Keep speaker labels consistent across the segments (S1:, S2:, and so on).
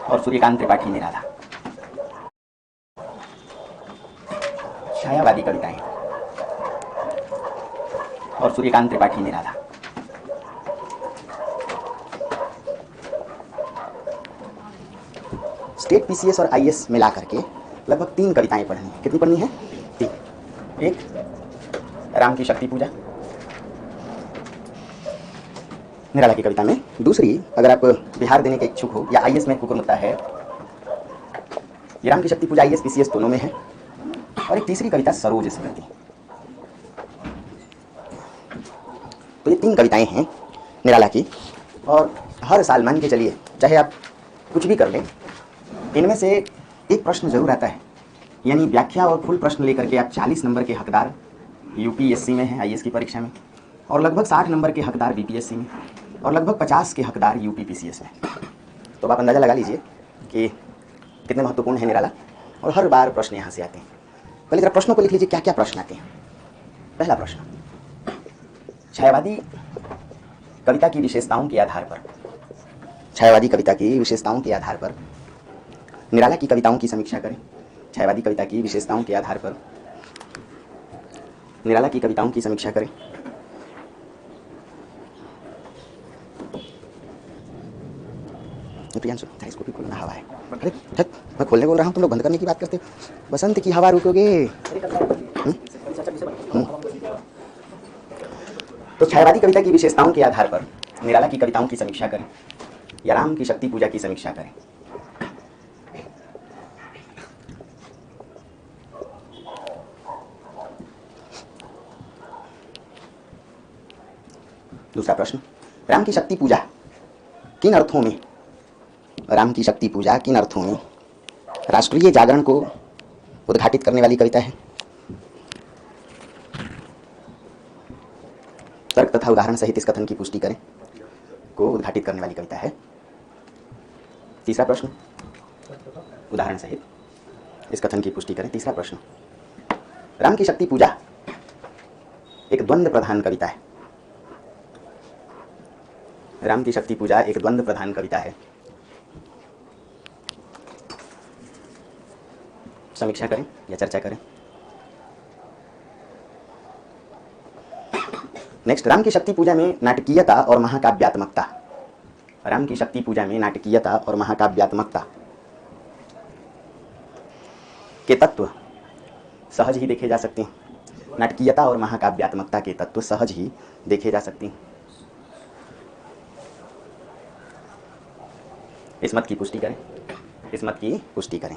S1: और सूर्यकांत त्रिपाठी निराला। छायावादी कविताएं और सूर्यकांत त्रिपाठी निराला। स्टेट पीसीएस और आईएएस मिला करके लगभग 3 कविताएं पढ़नी है। कितनी पढ़नी है? 3। एक राम की शक्ति पूजा निराला की कविता में। दूसरी, अगर आप बिहार देने के इच्छुक हो या आईएएस में कुकुरमुत्ता है, ये राम की शक्ति पूजा आईएएस पीसीएस दोनों में है। और एक तीसरी कविता सरोज स्मृति। तो ये 3 कविताएं हैं निराला की, और हर साल मान के चलिए चाहे आप कुछ भी कर लें, इनमें से एक प्रश्न जरूर आता है, यानी व्याख्या और फुल प्रश्न लेकर के आप 40 नंबर के हकदार यूपीएससी में हैं, आईएएस की परीक्षा में, और लगभग 60 नंबर के हकदार बीपीएससी में, और लगभग 50 के हकदार यूपीपीसीएस में। तो आप अंदाज़ा लगा लीजिए कि कितने महत्वपूर्ण है निराला, और हर बार प्रश्न यहाँ से आते हैं। पहले जरा प्रश्नों को लिख लीजिए, क्या क्या प्रश्न आते हैं। पहला प्रश्न, छायावादी कविता की विशेषताओं के आधार पर, छायावादी कविता की विशेषताओं के आधार पर निराला की कविताओं की समीक्षा करें। छायावादी कविता की विशेषताओं के आधार पर निराला की कविताओं की समीक्षा करें। प्रियांशु, इसको भी खोलना, हवा है। अरे मैं खोलने बोल रहा हूँ, तुम लोग बंद करने की बात करते हो। बसंत की हवा रुकोगे। तो छायावादी कविता की विशेषताओं के आधार पर निराला की कविताओं की समीक्षा करें या राम की शक्ति पूजा की समीक्षा करें। दूसरा प्रश्न, राम की शक्ति पूजा किन अर्थों में, राम की शक्ति पूजा किन अर्थों में राष्ट्रीय जागरण को उद्घाटित करने वाली कविता है। तर्क तथा उदाहरण सहित इस कथन की पुष्टि करें, को उद्घाटित करने वाली कविता है। तीसरा प्रश्न, उदाहरण सहित इस कथन की पुष्टि करें। तीसरा प्रश्न, राम की शक्ति पूजा एक द्वंद्व प्रधान कविता है। राम की शक्ति पूजा एक द्वंद्व प्रधान कविता है। समीक्षा करें या चर्चा करें। नेक्स्ट, राम की शक्ति पूजा में नाटकीयता और महाकाव्यात्मकता। राम की शक्ति पूजा में नाटकीयता और महाकाव्यात्मकता के तत्व सहज ही देखे जा सकते हैं। नाटकीयता और महाकाव्यात्मकता के तत्व सहज ही देखे जा सकते हैं। इस मत की पुष्टि करें, इस मत की पुष्टि करें।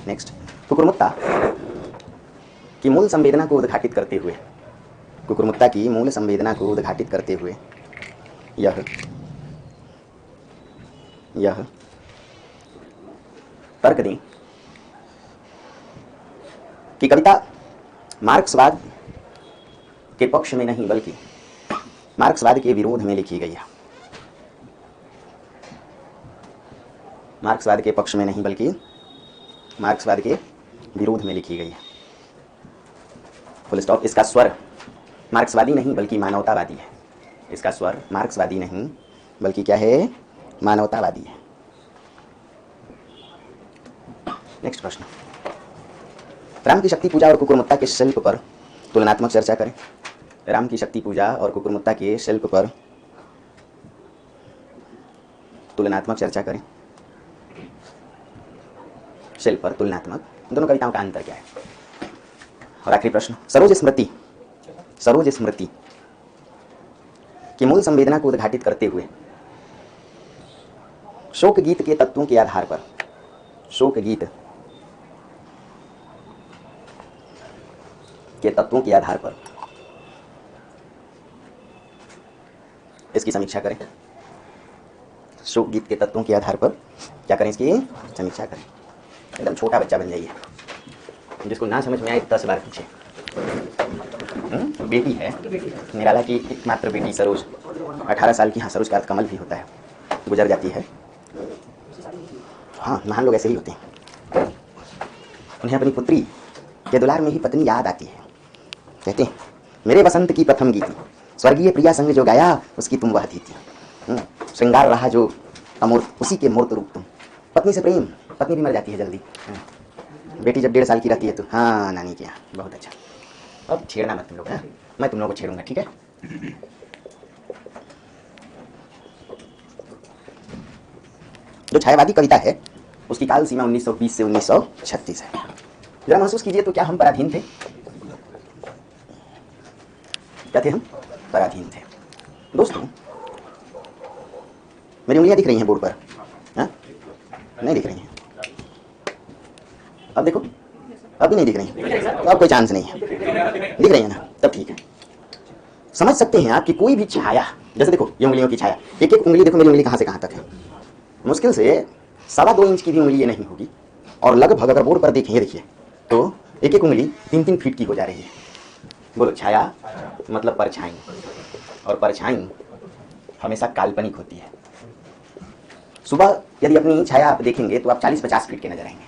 S1: नेक्स्ट, कुकुरमुत्ता की मूल संवेदना को उद्घाटित करते हुए, कुकुरमुत्ता की मूल संवेदना को उद्घाटित करते हुए यह तर्क दें कि कविता मार्क्सवाद के पक्ष में नहीं बल्कि मार्क्सवाद के विरोध में लिखी गई है। मार्क्सवाद के पक्ष में नहीं बल्कि मार्क्सवाद के विरोध में लिखी गई है। Full stop. इसका स्वर मार्क्सवादी नहीं बल्कि मानवतावादी है। इसका स्वर मार्क्सवादी नहीं बल्कि क्या है? मानवतावादी है। नेक्स्ट प्रश्न, राम की शक्ति पूजा और कुकुरमुत्ता के शिल्प पर तुलनात्मक चर्चा करें। राम की शक्ति पूजा और कुकुरमुत्ता के शिल्प पर तुलनात्मक चर्चा करें। शिल्प पर तुलनात्मक, दोनों कविताओं का अंतर क्या है? और आखिरी प्रश्न, सरोज स्मृति, सरोज स्मृति की मूल संवेदना को उद्घाटित करते हुए शोक गीत के तत्वों के आधार पर, शोक गीत के तत्वों के आधार पर इसकी समीक्षा करें। शोक गीत के तत्वों के आधार पर क्या करें? इसकी समीक्षा करें। एकदम छोटा बच्चा बन जाइए, जिसको ना समझ में आए 10 बार पूछे। बेटी है निराला की एकमात्र बेटी सरोज, 18 साल की। हाँ, सरोज का अर्थ कमल भी होता है। गुजर जाती है। हाँ, महान लोग ऐसे ही होते हैं। उन्हें अपनी पुत्री के दुलार में ही पत्नी याद आती है। कहते हैं, मेरे बसंत की प्रथम गीति, स्वर्गीय प्रिया संग जो गाया उसकी तुम वह थी। श्रृंगार रहा जो अमूर्त, उसी के मूर्त रूप तुम। पत्नी से प्रेम, पत्नी भी मर जाती है जल्दी। बेटी जब 1.5 साल की रहती है तो हाँ नानी के यहाँ, बहुत अच्छा। अब छेड़ना मत तुम लोग, हाँ मैं तुम लोगों को छेड़ूंगा, ठीक है। जो छायावादी कविता है उसकी काल सीमा 1920 से 1936 है। जरा महसूस कीजिए तो क्या हम पराधीन थे? क्या थे हम? पराधीन थे। दोस्तों मेरी उंगलियां दिख रही हैं बोर्ड पर? हाँ नहीं दिख रही हैं। अब देखो, अब भी नहीं दिख रही हैं, तो अब कोई चांस नहीं है। दिख रही है ना, तब ठीक है। समझ सकते हैं आप कि कोई भी छाया, जैसे देखो ये उंगलियों की छाया, एक एक उंगली देखो, मेरी उंगली कहाँ से कहाँ तक है। मुश्किल से 2.25 इंच की भी उंगली ये नहीं होगी। और लगभग अगर बोर्ड पर देखें, ये देखिए, तो एक एक उंगली 3-3 फीट की हो जा रही है। बोलो छाया मतलब परछाई, और परछाई हमेशा काल्पनिक होती है। सुबह यदि अपनी छाया आप देखेंगे तो आप 40-50 फीट के नजर आएंगे,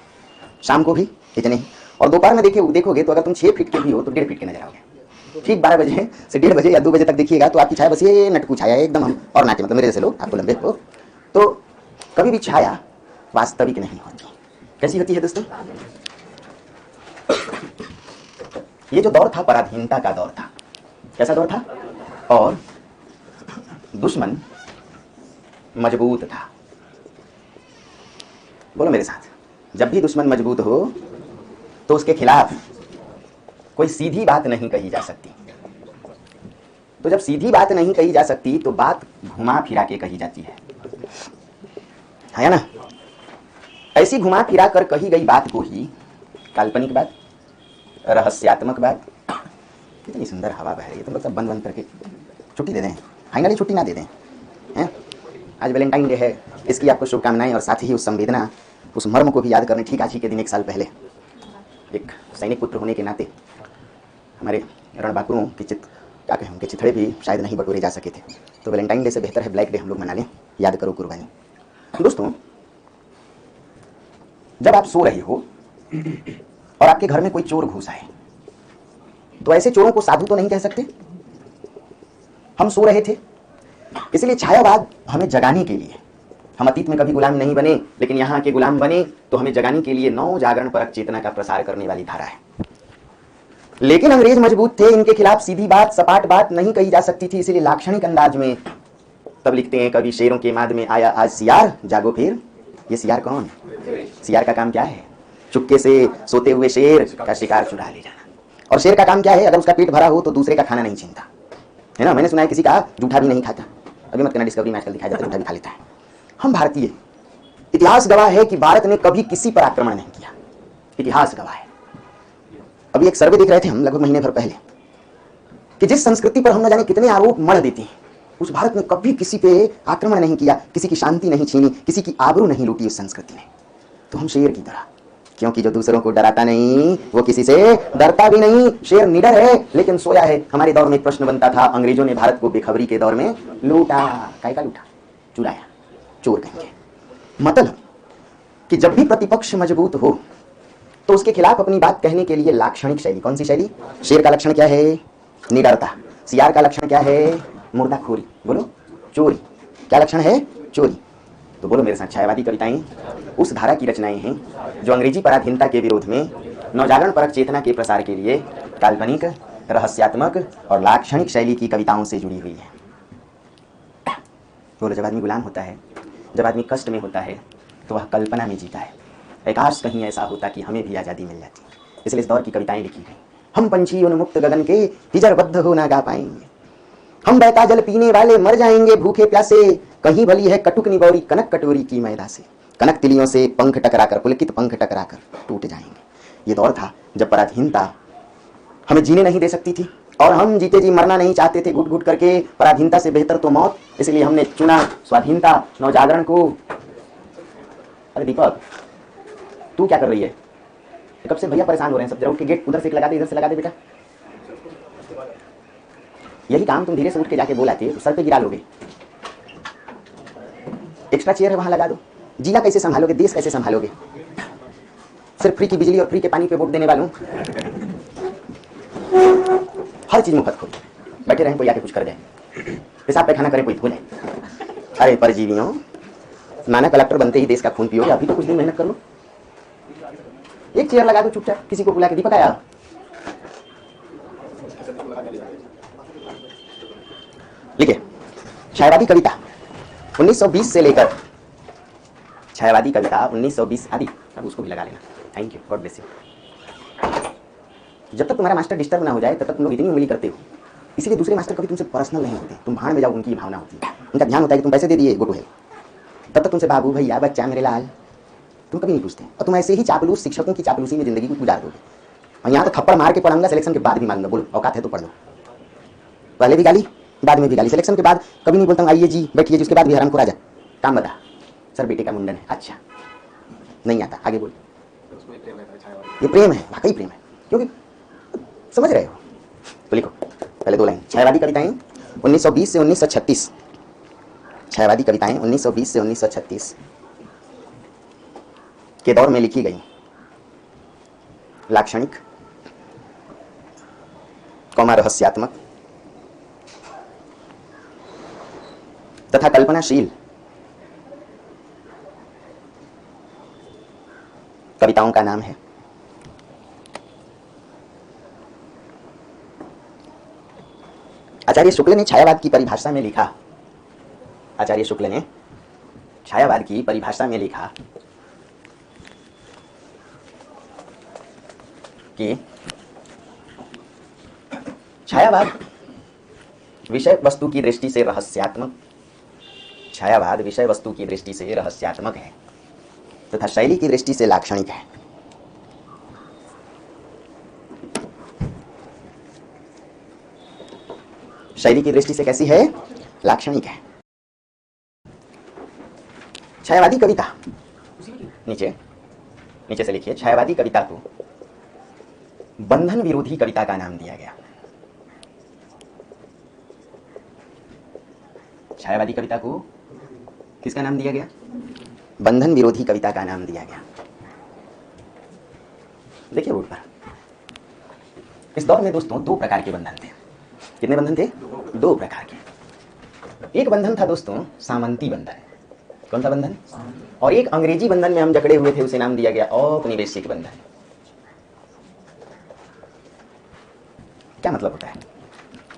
S1: शाम को भी इतने ही, और दोपहर में देखोगे तो अगर तुम 6 फीट के भी हो तो 1.5 फीट के नजर आओगे। ठीक 12 बजे से 1.5 बजे या 2 बजे तक देखिएगा तो आपकी छाया बस ये नटकू छाया एकदम हम और नाचे, मतलब मेरे जैसे लोग आपको लंबे हो। तो कभी भी छाया वास्तविक नहीं होती। कैसी होती है दोस्तों? ये जो दौर था पराधीनता का दौर था। कैसा दौर था? और दुश्मन मजबूत था। बोलो मेरे साथ, जब भी दुश्मन मजबूत हो तो उसके खिलाफ कोई सीधी बात नहीं कही जा सकती। तो जब सीधी बात नहीं कही जा सकती तो बात घुमा फिरा के कही जाती है ना। ऐसी घुमा फिरा कर कही गई बात को ही काल्पनिक बात, रहस्यात्मक बात। कितनी सुंदर हवा बह रही है, तुम लोग सब बंद बंद करके छुट्टी दे दें, फाइनली छुट्टी ना दे दें हैं। आज वैलेंटाइन डे है, इसकी आपको शुभकामनाएं, और साथ ही उस संवेदना, उस मर्म को भी याद करने। ठीक आज ही के दिन 1 साल पहले एक सैनिक पुत्र होने के नाते हमारे रणबांकुरों की क्या कहें, उनके चिथड़े भी शायद नहीं बटोरे जा सके थे। तो वैलेंटाइन डे से बेहतर है ब्लैक डे हम लोग मना लें, याद करो कुर्बानी। दोस्तों जब आप सो रहे हो और आपके घर में कोई चोर घुस आए तो ऐसे चोरों को साधु तो नहीं कह सकते। हम सो रहे थे, इसलिए छायावाद हमें जगाने के लिए, हम अतीत में कभी गुलाम नहीं बने लेकिन यहाँ के गुलाम बने, तो हमें जगाने के लिए नौ जागरण परक चेतना का प्रसार करने वाली धारा है। लेकिन अंग्रेज मजबूत थे, इनके खिलाफ सीधी बात, सपाट बात नहीं कही जा सकती थी, इसीलिए लाक्षणिक अंदाज में तब लिखते हैं, कभी शेरों के माद में आया आज सियार, जागो फिर। ये सियार कौन? सियार का काम क्या है? चुपके से सोते हुए शेर का शिकार चुरा ले जाना। और शेर का काम क्या है? अगर उसका पेट भरा हो तो दूसरे का खाना नहीं छीनता, है ना। मैंने सुना है किसी का जूठा भी नहीं खाता। अभी मत करना, डिस्कवरी में आजकल दिखाया जाता है जूठा भी खा लेता है। हम भारतीय, इतिहास गवाह है कि भारत ने कभी किसी पर आक्रमण नहीं किया, इतिहास गवाह है। अभी एक सर्वे देख रहे थे हम लगभग महीने भर पहले कि जिस संस्कृति पर हम न जाने कितने आरोप मढ़ देते हैं, उस भारत ने कभी किसी पे आक्रमण नहीं किया, किसी की शांति नहीं छीनी, किसी की आबरू नहीं लूटी उस संस्कृति ने। तो हम शेर की तरह, क्योंकि जो दूसरों को डराता नहीं वो किसी से डरता भी नहीं। शेर निडर है लेकिन सोया है। हमारे दौर में एक प्रश्न बनता था, अंग्रेजों ने भारत को बेखबरी के दौर में लूटा, काय का लूटा? चुराया, चोर कहेंगे। मतलब कि जब भी प्रतिपक्ष मजबूत हो तो उसके खिलाफ अपनी बात कहने के लिए लाक्षणिक शैली, कौन सी शैली? शेर का लक्षण क्या है? निडरता। सियार का लक्षण क्या है? मुर्दाखोरी। बोलो चोरी। क्या लक्षण है? चोरी। तो बोलो मेरे साथ, छायावादी कविताएं उस धारा की रचनाएं हैं जो अंग्रेजी पराधीनता के विरोध में नवजागरण परक चेतना के प्रसार के लिए काल्पनिक, रहस्यात्मक और लाक्षणिक शैली की कविताओं से जुड़ी हुई है। बोलो जब आदमी गुलाम होता है, जब आदमी कष्ट में होता है तो वह कल्पना में जीता है। काश कहीं ऐसा होता कि हमें भी आज़ादी मिल जाती। इसलिए इस दौर की कविताएं लिखी गई। हम पंछी उन्मुक्त गगन के हिजरबद्ध हो ना गा पाएंगे, हम बहता जल पीने वाले मर जाएंगे भूखे प्यासे, कहीं भली है कटुक निबौरी कनक कटोरी की मैदा से, कनक तिलियों से पंख टकराकर, पुलकित पंख टकराकर टूट जाएंगे। ये दौर था जब पराधीनता हमें जीने नहीं दे सकती थी और हम जीते जी मरना नहीं चाहते थे, घुट घुट करके। पराधीनता से बेहतर तो मौत, इसलिए हमने चुना स्वाधीनता, नवजागरण को। अरे दीपक तू क्या कर रही है? कब से भैया परेशान हो रहे हैं सब, जरा उठ के गेट उधर से लगा दे, इधर से लगा दे बेटा। यही काम तुम धीरे से उठ के जाके बोलाते तो सर पे गिरा लोगे। एक्स्ट्रा चेयर है वहां लगा दो। जिला कैसे संभालोगे, देश कैसे संभालोगे? सिर्फ फ्री की बिजली और फ्री के पानी पे वोट देने वालों, हर चीज मुफ्त खोली, बैठे रहें कोई आके कुछ कर जाए, पेशाब पैखाना करें कोई धो जाए, अरे परजीवियों, माना कलेक्टर बनते ही देश का खून पियोगे, अभी तो कुछ दिन मेहनत कर लो। एक चेयर लगा दो चुपचाप, किसी को बुला के, दीपक आया। लिखिए, छायावादी कविता 1920 से लेकर, छायावादी कविता 1920 आदि, अब उसको भी लगा लेना। Thank you, God bless you. जब तक तुम्हारा मास्टर डिस्टर्ब ना हो जाए तब तक तुम लोग इतनी उंगली करते हो, इसलिए दूसरे मास्टर कभी तुमसे पर्सनल नहीं होते, तुम भाड़ में जाओ, उनकी भावना होती है, उनका ध्यान होता है कि तुम पैसे दे दिए, गो टू हेल। तब तक तुमसे बाबू, भैया, बच्चा, मेरे लाल, तुम कभी नहीं पूछते, और तुम ऐसे ही चापलूस शिक्षकों की चापलूसी में जिंदगी को गुजार दोगे। और यहाँ तो थप्पड़ मार के पढ़ाऊंगा, सिलेक्शन के बाद भी मारूंगा, बोलो औकात है तो पढ़ लो। पहले भी गाली, बाद में भी गाली, सिलेक्शन के बाद कभी नहीं बोलता हूँ आइए जी बैठिए जी, उसके बाद भी हराम को राजा। काम बता, सर बेटे का मुंडन है, अच्छा नहीं आता, आगे बोल। ये प्रेम है, वाकई प्रेम है, क्योंकि समझ रहे हो। तो लिखो पहले दो लाइन, छायावादी कविताएं 1920 से 1936, छायावादी कविताएं 1920 से 1936 के दौर में लिखी गई, लाक्षणिक, कौमा रहस्यात्मक तथा कल्पनाशील कविताओं का नाम है आचार्य शुक्ल ने छायावाद की परिभाषा में लिखा, आचार्य शुक्ल ने छायावाद की परिभाषा में लिखा कि छायावाद विषय वस्तु की दृष्टि से रहस्यात्मक, छायावाद विषय वस्तु की दृष्टि से रहस्यात्मक है तथा शैली की दृष्टि से लाक्षणिक है। शैली की दृष्टि से कैसी है? लाक्षणिक है। छायावादी कविता, नीचे नीचे से लिखिए, छायावादी कविता को बंधन विरोधी कविता का नाम दिया गया। छायावादी कविता को किसका नाम दिया गया? बंधन विरोधी कविता का नाम दिया गया। देखिए बोर्ड पर, इस दौर में दोस्तों दो प्रकार के बंधन थे। कितने बंधन थे? दो प्रकार के। एक बंधन था दोस्तों सामंती बंधन। कौन सा बंधन? और एक अंग्रेजी बंधन में हम जकड़े हुए थे, उसे नाम दिया गया औपनिवेशिक बंधन। क्या मतलब होता है?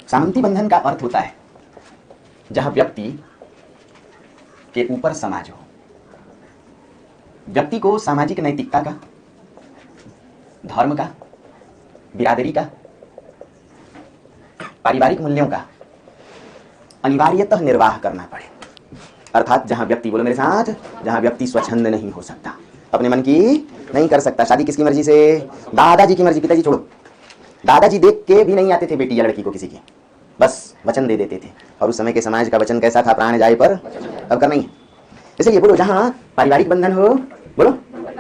S1: सामंती बंधन का अर्थ होता है जहां व्यक्ति के ऊपर समाज हो, व्यक्ति को सामाजिक नैतिकता का, धर्म का, बिरादरी का, पारिवारिक मूल्यों का अनिवार्यतः निर्वाह करना पड़े। अर्थात जहां व्यक्ति, बोलो मेरे साथ, जहां व्यक्ति स्वच्छंद नहीं हो सकता, अपने मन की नहीं कर सकता। शादी किसकी मर्जी से? दादाजी की मर्जी। पिताजी छोड़ो, दादाजी देख के भी नहीं आते थे बेटी या लड़की को किसी की, बस वचन दे देते थे। और उस समय के समाज का वचन कैसा था? प्राण जाए पर अब करना ही। इसलिए बोलो जहां पारिवारिक बंधन हो, बोलो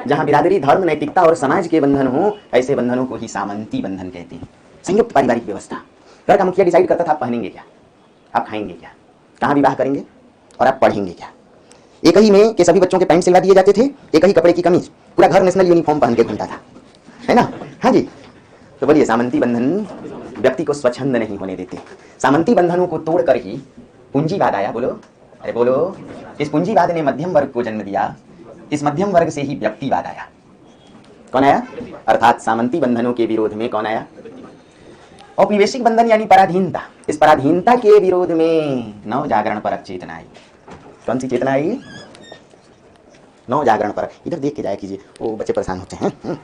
S1: जहां बिरादरी, धर्म, नैतिकता और समाज के बंधन हो, ऐसे बंधनों को ही सामंती बंधन कहते हैं। संयुक्त पारिवारिक व्यवस्था। घर का मुखिया डिसाइड करता था आप पहनेंगे क्या, आप खाएंगे क्या, कहाँ विवाह करेंगे और आप पढ़ेंगे क्या। एक ही में के सभी बच्चों के पैंट सिलवा दिए जाते थे, एक ही कपड़े की कमीज, पूरा घर नेशनल यूनिफॉर्म पहन के घूमता था, है ना? हाँ जी। तो बोलिए सामंती बंधन व्यक्ति को स्वच्छंद नहीं होने देते। सामंती बंधनों को तोड़कर ही पूंजीवाद आया। बोलो, अरे बोलो। इस पूंजीवाद ने मध्यम वर्ग को जन्म दिया, इस मध्यम वर्ग से ही व्यक्तिवाद आया। कौन आया? अर्थात सामंती बंधनों के विरोध में कौन आया? औपनिवेशिक बंधन यानी पराधीनता। इस पराधीनता के विरोध में नव जागरण परक चेतना आई। कौन सी चेतना आई? नव जागरण परक। इधर देख के जाया कीजिए, वो बच्चे परेशान होते हैं।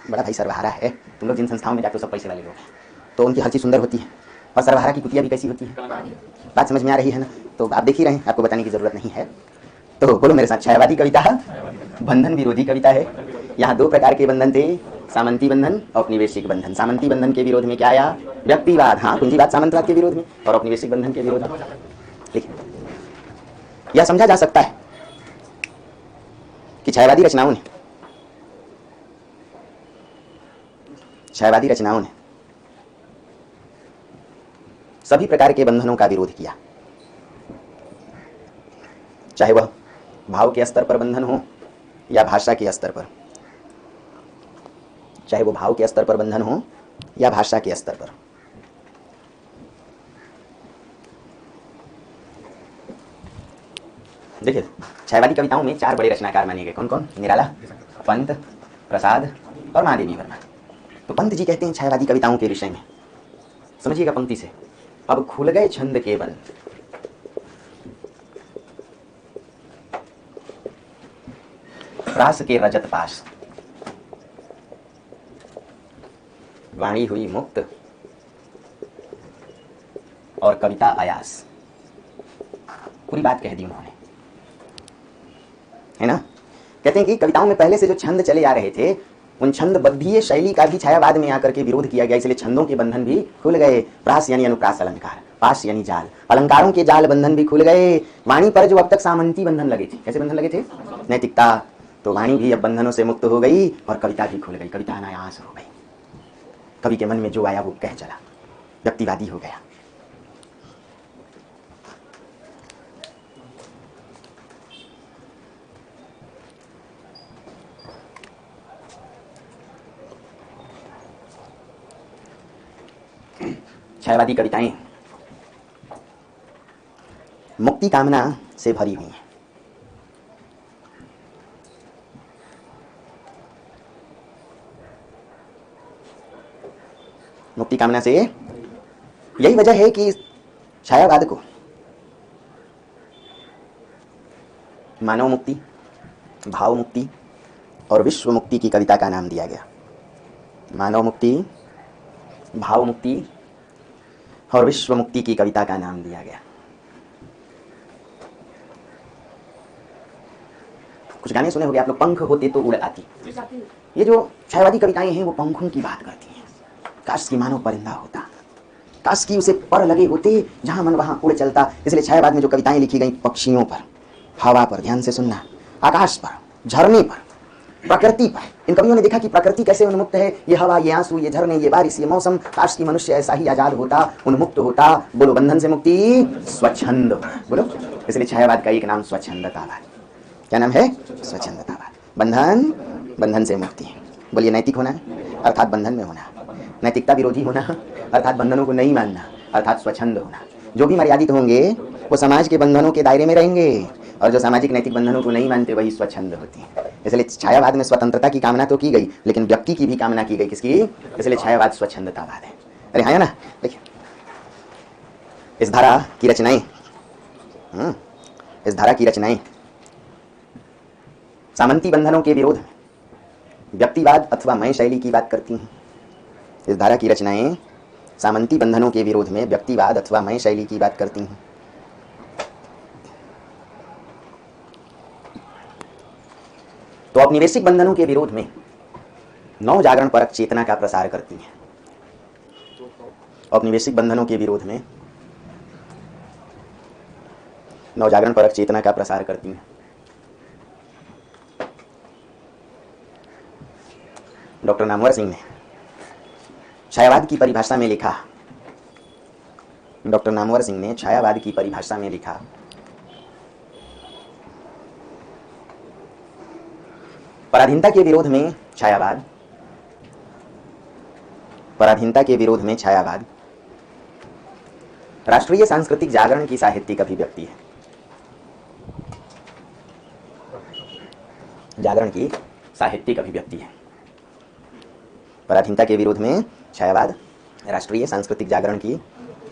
S1: बड़ा भाई सर्वहारा है। तुम लोग जिन संस्थाओं में जाते हो सब पैसे वाले लोग, तो उनकी हर चीज़ सुंदर होती है, और सर्वहारा की कुतिया भी कैसी होती है। बात समझ में आ रही है ना? तो आप देख ही रहे हैं, आपको बताने की जरूरत नहीं है। तो बोलो मेरे साथ, छायावादी कविता बंधन विरोधी कविता है। यहाँ दो प्रकार के बंधन थे, सामंती बंधन, औपनिवेशिक बंधन। सामंती बंधन के विरोध में क्या आया? व्यक्तिवाद। हाँ, पूंजीवाद सामंतवाद के विरोध में, और औपनिवेशिक बंधन के विरोध में। देखिए, यह समझा जा सकता है कि छायावादी रचनाओं ने सभी प्रकार के बंधनों का विरोध किया, चाहे वह भाव के स्तर पर बंधन हो या भाषा के स्तर पर, चाहे वो भाव के स्तर पर बंधन हो या भाषा के स्तर पर। देखिए, छायावादी कविताओं में 4 बड़े रचनाकार माने गए। कौन कौन? निराला, पंत, प्रसाद और महादेवी वर्मा। तो पंत जी कहते हैं छायावादी कविताओं के विषय में, समझिएगा पंक्ति से, अब खुल गए छंद के बंद, प्रास के रजत पास, वाणी हुई मुक्त और कविता आयास। पूरी बात कह दी उन्होंने, है ना। कहते हैं कि कविताओं में पहले से जो छंद चले आ रहे थे, उन छंद बद्धीय शैली का भी छायावाद में आकर के विरोध किया गया, इसलिए छंदों के बंधन भी खुल गए। प्रास यानी अनुप्रास अलंकार, पास यानी जाल, अलंकारों के जाल बंधन भी खुल गए। वाणी पर जो अब तक सामंती बंधन लगे थे, कैसे बंधन लगे थे? नैतिकता, तो वाणी भी अब बंधनों से मुक्त हो गई और कविता भी खुल गई, कविता अनायास हो गई। कवि के मन में जो आया वो कह चला, व्यक्तिवादी हो गया। छायावादी कविताएं मुक्ति कामना से भरी हुई हैं। मुक्ति कामना से, यही वजह है कि छायावाद को मानव मुक्ति, भाव मुक्ति और विश्व मुक्ति की कविता का नाम दिया गया। मानव मुक्ति, भाव मुक्ति और विश्व मुक्ति की कविता का नाम दिया गया। कुछ गाने सुने होंगे आप लोग, पंख होते तो उड़ आती। ये जो छायावादी कविताएं हैं वो पंखों की बात करती हैं। काश की मानव परिंदा होता, काश की उसे पर लगे होते, जहां मन वहां उड़ चलता। इसलिए छायावाद में जो कविताएं लिखी गई, पक्षियों पर, हवा पर, ध्यान से सुनना, आकाश पर, झरने पर, प्रकृति पर। इन कवियों ने देखा कि प्रकृति कैसे उन्मुक्त है, ये हवा, ये आंसू, ये झरने, ये बारिश, ये मौसम। काश की मनुष्य ऐसा ही आजाद होता, उन्मुक्त होता। बोलो, बंधन से मुक्ति, स्वच्छंद। बोलो, इसलिए छायावाद का एक नाम स्वच्छंदतावाद। क्या नाम है? स्वच्छंदतावाद। बंधन, बंधन से मुक्ति। बोलिए, नैतिक होना अर्थात बंधन में होना, नैतिकता विरोधी होना अर्थात बंधनों को नहीं मानना, अर्थात स्वच्छंद होना। जो भी मर्यादित होंगे वो समाज के बंधनों के दायरे में रहेंगे, और जो सामाजिक नैतिक बंधनों को नहीं मानते वही स्वच्छंद होती है। इसलिए छायावाद में स्वतंत्रता की कामना तो की गई, लेकिन व्यक्ति की भी कामना की गई। किसकी? इसलिए छायावाद स्वच्छंदतावाद है। अरे हाँ, है ना। देखिए, इस धारा की रचनाएं, इस धारा की रचनाएं सामंती बंधनों के विरोध में व्यक्तिवाद अथवा मैं शैली की बात करती हैं। इस धारा की रचनाएं सामंती बंधनों के विरोध में व्यक्तिवाद अथवा मैं शैली की बात करती हैं। तो औपनिवेशिक बंधनों के विरोध में नव जागरण परक चेतना का प्रसार करती हैं। औपनिवेशिक बंधनों के विरोध में नव जागरण परक चेतना का प्रसार करती हैं। डॉक्टर नामवर सिंह ने छायावाद की परिभाषा में लिखा, डॉक्टर नामवर सिंह ने छायावाद की परिभाषा में लिखा, पराधीनता के विरोध में छायावाद, पराधीनता के विरोध में छायावाद राष्ट्रीय सांस्कृतिक जागरण की साहित्यिक अभिव्यक्ति है। जागरण की साहित्यिक अभिव्यक्ति है। पराधीनता के विरोध में छायावाद राष्ट्रीय सांस्कृतिक जागरण की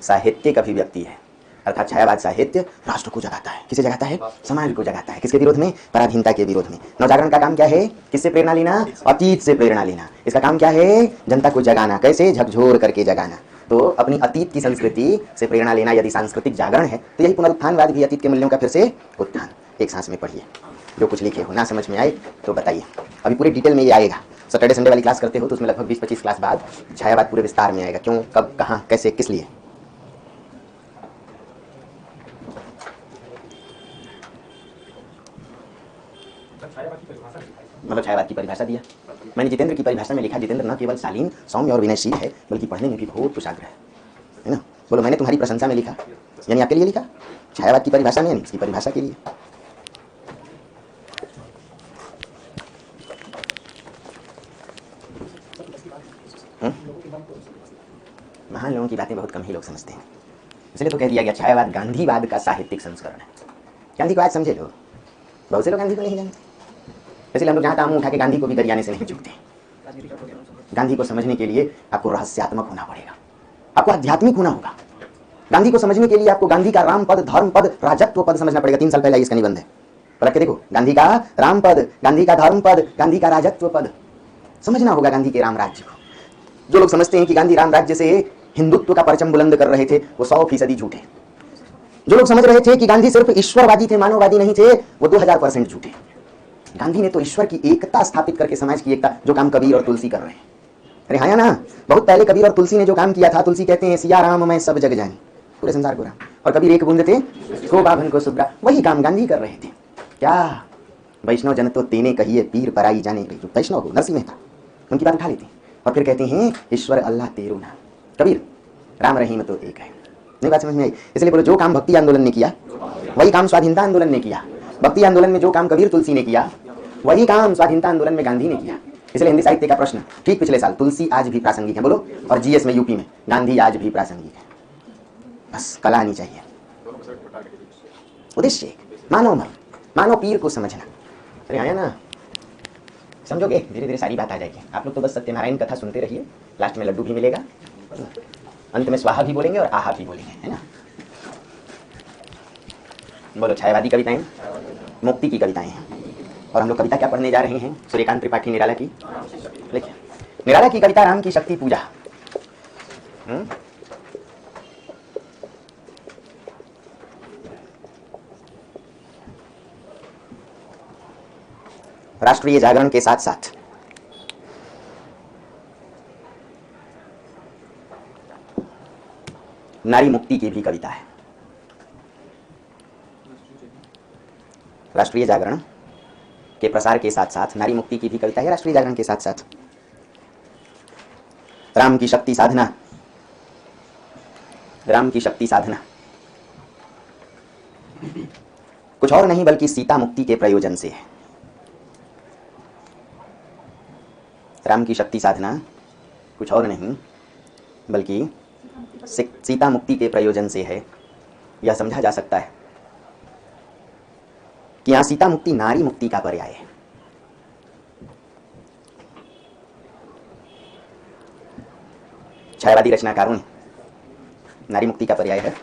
S1: साहित्यिक अभिव्यक्ति है। अर्थात छायावाद साहित्य राष्ट्र को जगाता है। किसे जगाता है? समाज को जगाता है। किसके विरोध में? पराधीनता के विरोध में। नवजागरण का काम क्या है? किससे प्रेरणा लेना? अतीत से प्रेरणा लेना। इसका काम क्या है? जनता को जगाना। कैसे? झकझोर करके जगाना। तो अपनी अतीत की संस्कृति से प्रेरणा लेना यदि सांस्कृतिक जागरण है, तो यही पुनरुत्थानवाद भी अतीत के मूल्यों का फिर से उत्थान। एक सांस में पढ़िए, जो कुछ लिखे हो, ना समझ में आए तो बताइए। अभी पूरे डिटेल में ये आएगा। सैटरडे संडे वाली क्लास करते हो तो उसमें लगभग 20-25 क्लास बाद छायावाद पूरे विस्तार में आएगा। क्यों, कब, कहाँ, कैसे, किस लिए। मतलब छायावाद की परिभाषा दिया मैंने जितेंद्र की परिभाषा में लिखा, जितेंद्र न केवल शालीन, सौम्य और विनयशील है, बल्कि पढ़ने में भी बहुत कुशाग्र है ना। बोलो, मैंने तुम्हारी प्रशंसा में लिखा, यानी आपके लिए लिखा, छायावाद की परिभाषा में, यानी इसकी परिभाषा के लिए। महान लोगों की बातें बहुत कम ही लोग समझते हैं, इसलिए तो कह दिया गया छायावाद गांधीवाद का साहित्यिक संस्करण है। गांधी को आज समझे लो। बहुत से लोग गांधी को नहीं जानते, इसलिए हम लोग जहाँ काम उठा के गांधी को भी गरियाने से नहीं चूकते। गांधी को समझने के लिए आपको रहस्यात्मक होना पड़ेगा, आपको आध्यात्मिक होना होगा। गांधी को समझने के लिए आपको गांधी का राम पद, धर्म पद, राजत्व पद समझना पड़ेगा। 3 साल पहले इसका निबंध है, पढ़ के देखो। गांधी का राम पद, गांधी का धर्म पद, गांधी का राजत्व पद समझना होगा। गांधी के राम राज्य को जो लोग समझते हैं कि गांधी राम राज्य से हिंदुत्व का परचम बुलंद कर रहे थे, वो 100% झूठे। जो लोग समझ रहे थे कि गांधी सिर्फ ईश्वरवादी थे, मानववादी नहीं थे, वो 2000% झूठे। गांधी ने तो ईश्वर की एकता स्थापित करके समाज की एकता, जो काम कबीर और तुलसी कर रहे हैं। अरे हाँ या ना, बहुत पहले कबीर और तुलसी ने जो काम किया था, तुलसी कहते हैं सिया राम मैं सब जग जानी, पूरे संसार को राम, और कबीर एक बूंद थे को बाभन को सुब्रा, वही काम गांधी कर रहे थे। क्या वैष्णव जन तो तेने कहिए पीर पराई जाने, वैष्णव हो नरसिंह मेहता उनकी बात उठा लेते हैं और फिर कहते हैं ईश्वर अल्लाह तेरू नाम। कबीर राम रहीम तो एक है। नहीं बात समझ में आई? इसलिए बोलो जो काम भक्ति आंदोलन ने किया वही काम स्वाधीनता आंदोलन ने किया। भक्ति आंदोलन में जो काम कबीर तुलसी ने किया वही काम स्वाधीनता आंदोलन में गांधी ने किया। इसलिए हिंदी साहित्य का प्रश्न ठीक पिछले साल, तुलसी आज भी प्रासंगिक है बोलो, और जीएस में यूपी में गांधी आज भी प्रासंगिक है। बस कला आनी चाहिए, उद्देश्य मानव मन, मानव पीर को समझना। अरे आया ना, समझोगे धीरे धीरे सारी बात आ जाएगी। आप लोग तो बस सत्यनारायण कथा सुनते रहिए, लास्ट में लड्डू भी मिलेगा, अंत में स्वाहा भी बोलेंगे और आहा भी बोलेंगे, है ना। बोलो छायावादी कविताएं, मुक्ति की कविताएं हैं। और हम लोग कविता क्या पढ़ने जा रहे हैं? सूर्यकांत त्रिपाठी निराला की। लिखिए निराला की कविता राम की शक्ति पूजा। राष्ट्रीय जागरण के साथ साथ नारी मुक्ति की भी कविता है। राष्ट्रीय जागरण के प्रसार के साथ साथ नारी मुक्ति की भी कविता है। राष्ट्रीय जागरण के साथ साथ राम की शक्ति साधना, राम की शक्ति साधना कुछ और नहीं बल्कि सीता मुक्ति के प्रयोजन से है। राम की शक्ति साधना कुछ और नहीं बल्कि सीता मुक्ति के प्रयोजन से है। यह समझा जा सकता है कि यहां सीता मुक्ति नारी मुक्ति का पर्याय है। छायावादी रचनाकारों ने नारी मुक्ति का पर्याय है।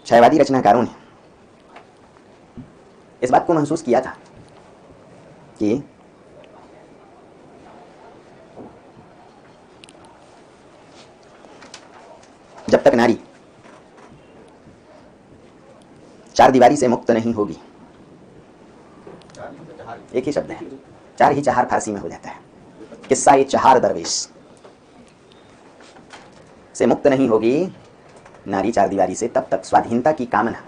S1: छायावादी रचनाकारों ने इस बात को महसूस किया था कि जब तक नारी चार दीवारी से मुक्त नहीं होगी, एक ही शब्द है, चार ही चहार फारसी में हो जाता है, किस्सा ये चहार दरवेश से मुक्त नहीं होगी नारी चार दीवारी से, तब तक स्वाधीनता की कामना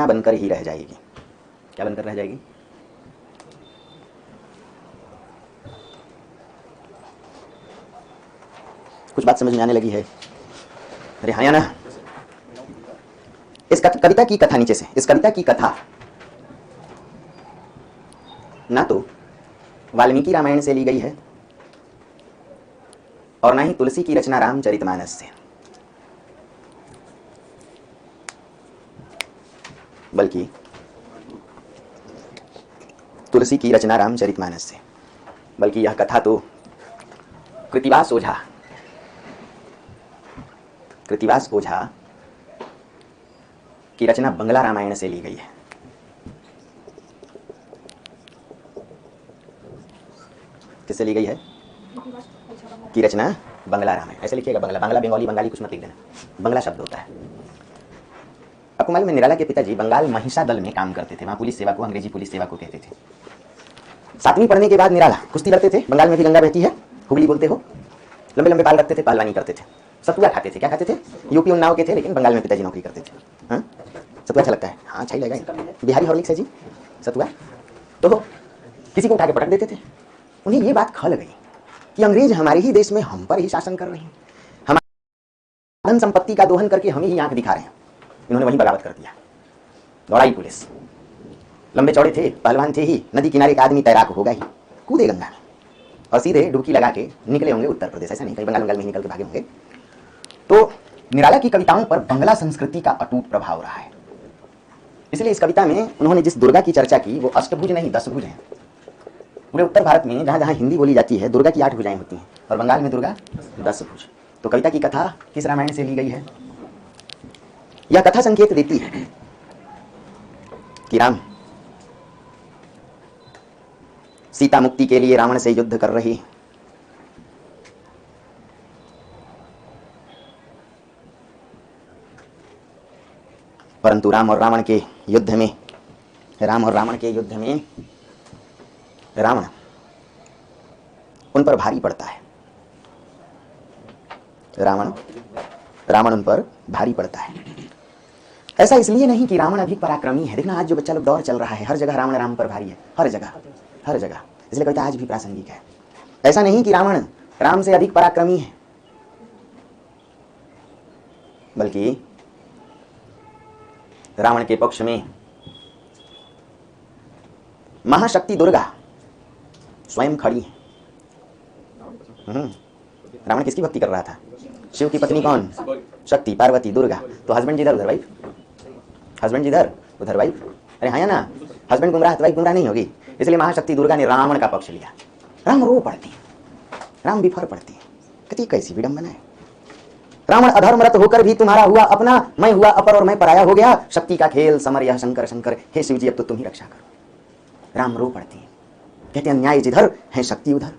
S1: बनकर ही रह जाएगी। क्या बनकर रह जाएगी? कुछ बात समझ में आने लगी है? अरे हाँ या ना। इस कविता की कथा नीचे से, इस कविता की कथा ना तो वाल्मीकि रामायण से ली गई है और ना ही तुलसी की रचना रामचरितमानस से, बल्कि तुलसी की रचना रामचरितमानस से, बल्कि यह कथा तो कृतिवास ओझा की रचना बंगला रामायण से ली गई है। किससे ली गई है? की रचना बंगला रामायण, ऐसे लिखिएगा, बंगला, बांग्ला बंगाली कुछ मत लिख देना, बंगला शब्द होता है। आपको मालूम है निराला के पिताजी बंगाल महिषा दल में काम करते थे, वहां पुलिस सेवा को, अंग्रेजी पुलिस सेवा को कहते थे। 7वीं पढ़ने के बाद निराला कुश्ती लड़ते थे, बंगाल में भी गंगा बहती है, हुगली बोलते हो, लंबे लंबे बाल रखते थे, पहलवानी करते थे, सतुआ खाते थे। क्या खाते थे? यूपी उन्नाव के थे, लेकिन बंगाल में पिताजी नौकरी करते थे। हाँ सतुआ अच्छा लगता है? हाँ अच्छा ही लगेगा, बिहारी हॉर्लिक्स है जी सतुआ। तो किसी को उठा के पटक देते थे। उन्हें ये बात खल गई कि अंग्रेज हमारे ही देश में हम पर ही शासन कर रहे हैं, हमारी धन संपत्ति का दोहन करके हम ही आंख दिखा रहे हैं। इन्होंने वहीं बगावत कर दिया। दौड़ाई पुलिस, लंबे चौड़े थे, पहलवान थे ही, नदी किनारे का आदमी तैराक होगा ही, कूदे गंगा में और सीधे डुबकी लगा के निकले होंगे उत्तर प्रदेश। ऐसा नहीं कहीं बंगाल में निकल के भागे होंगे। तो निराला की कविताओं पर बंगला संस्कृति का अटूट प्रभाव रहा है। इसलिए इस कविता में उन्होंने जिस दुर्गा की चर्चा की वो अष्टभुज नहीं 10 भुज है। पूरे उत्तर भारत में जहाँ जहाँ हिंदी बोली जाती है दुर्गा की 8 भुजाएं होती हैं और बंगाल में दुर्गा 10 भुज। तो कविता की कथा किस रामायण से ली गई है? यह कथा संकेत देती है कि राम सीता मुक्ति के लिए रावण से युद्ध कर रहे, परंतु राम और रावण के युद्ध में रावण उन पर भारी पड़ता है। रावण उन पर भारी पड़ता है। ऐसा इसलिए नहीं कि रावण अधिक पराक्रमी है। देखना आज जो बच्चा लोग दौर चल रहा है, हर जगह रावण राम पर भारी है, हर जगह। इसलिए कविता आज भी प्रासंगिक है। ऐसा नहीं कि रावण राम से अधिक पराक्रमी है, बल्कि रावण के पक्ष में महाशक्ति दुर्गा स्वयं खड़ी है। रावण किसकी भक्ति कर रहा था? शिव की पत्नी कौन? शक्ति, पार्वती, दुर्गा। तो हस्बैंड जिधर उधर वाइफ, हस्बैंड जिधर उधर वाइफ। अरे हाँ या ना, हस्बैंड गुमराह तो वाइफ गुमराह नहीं होगी। इसलिए महाशक्ति दुर्गा ने रावण का पक्ष लिया। राम रो पड़ती है, राम बिफर पड़ती है, कहती कैसी विडंबना है। रावण अधर्मरत होकर भी तुम्हारा हुआ अपना, मैं हुआ अपर और मैं पराया हो गया। शक्ति का खेल समर यह शंकर शंकर, हे शिव जी अब तो तुम ही रक्षा करो। राम रो पड़ती है, कहते अन्याय जिधर है शक्ति उधर।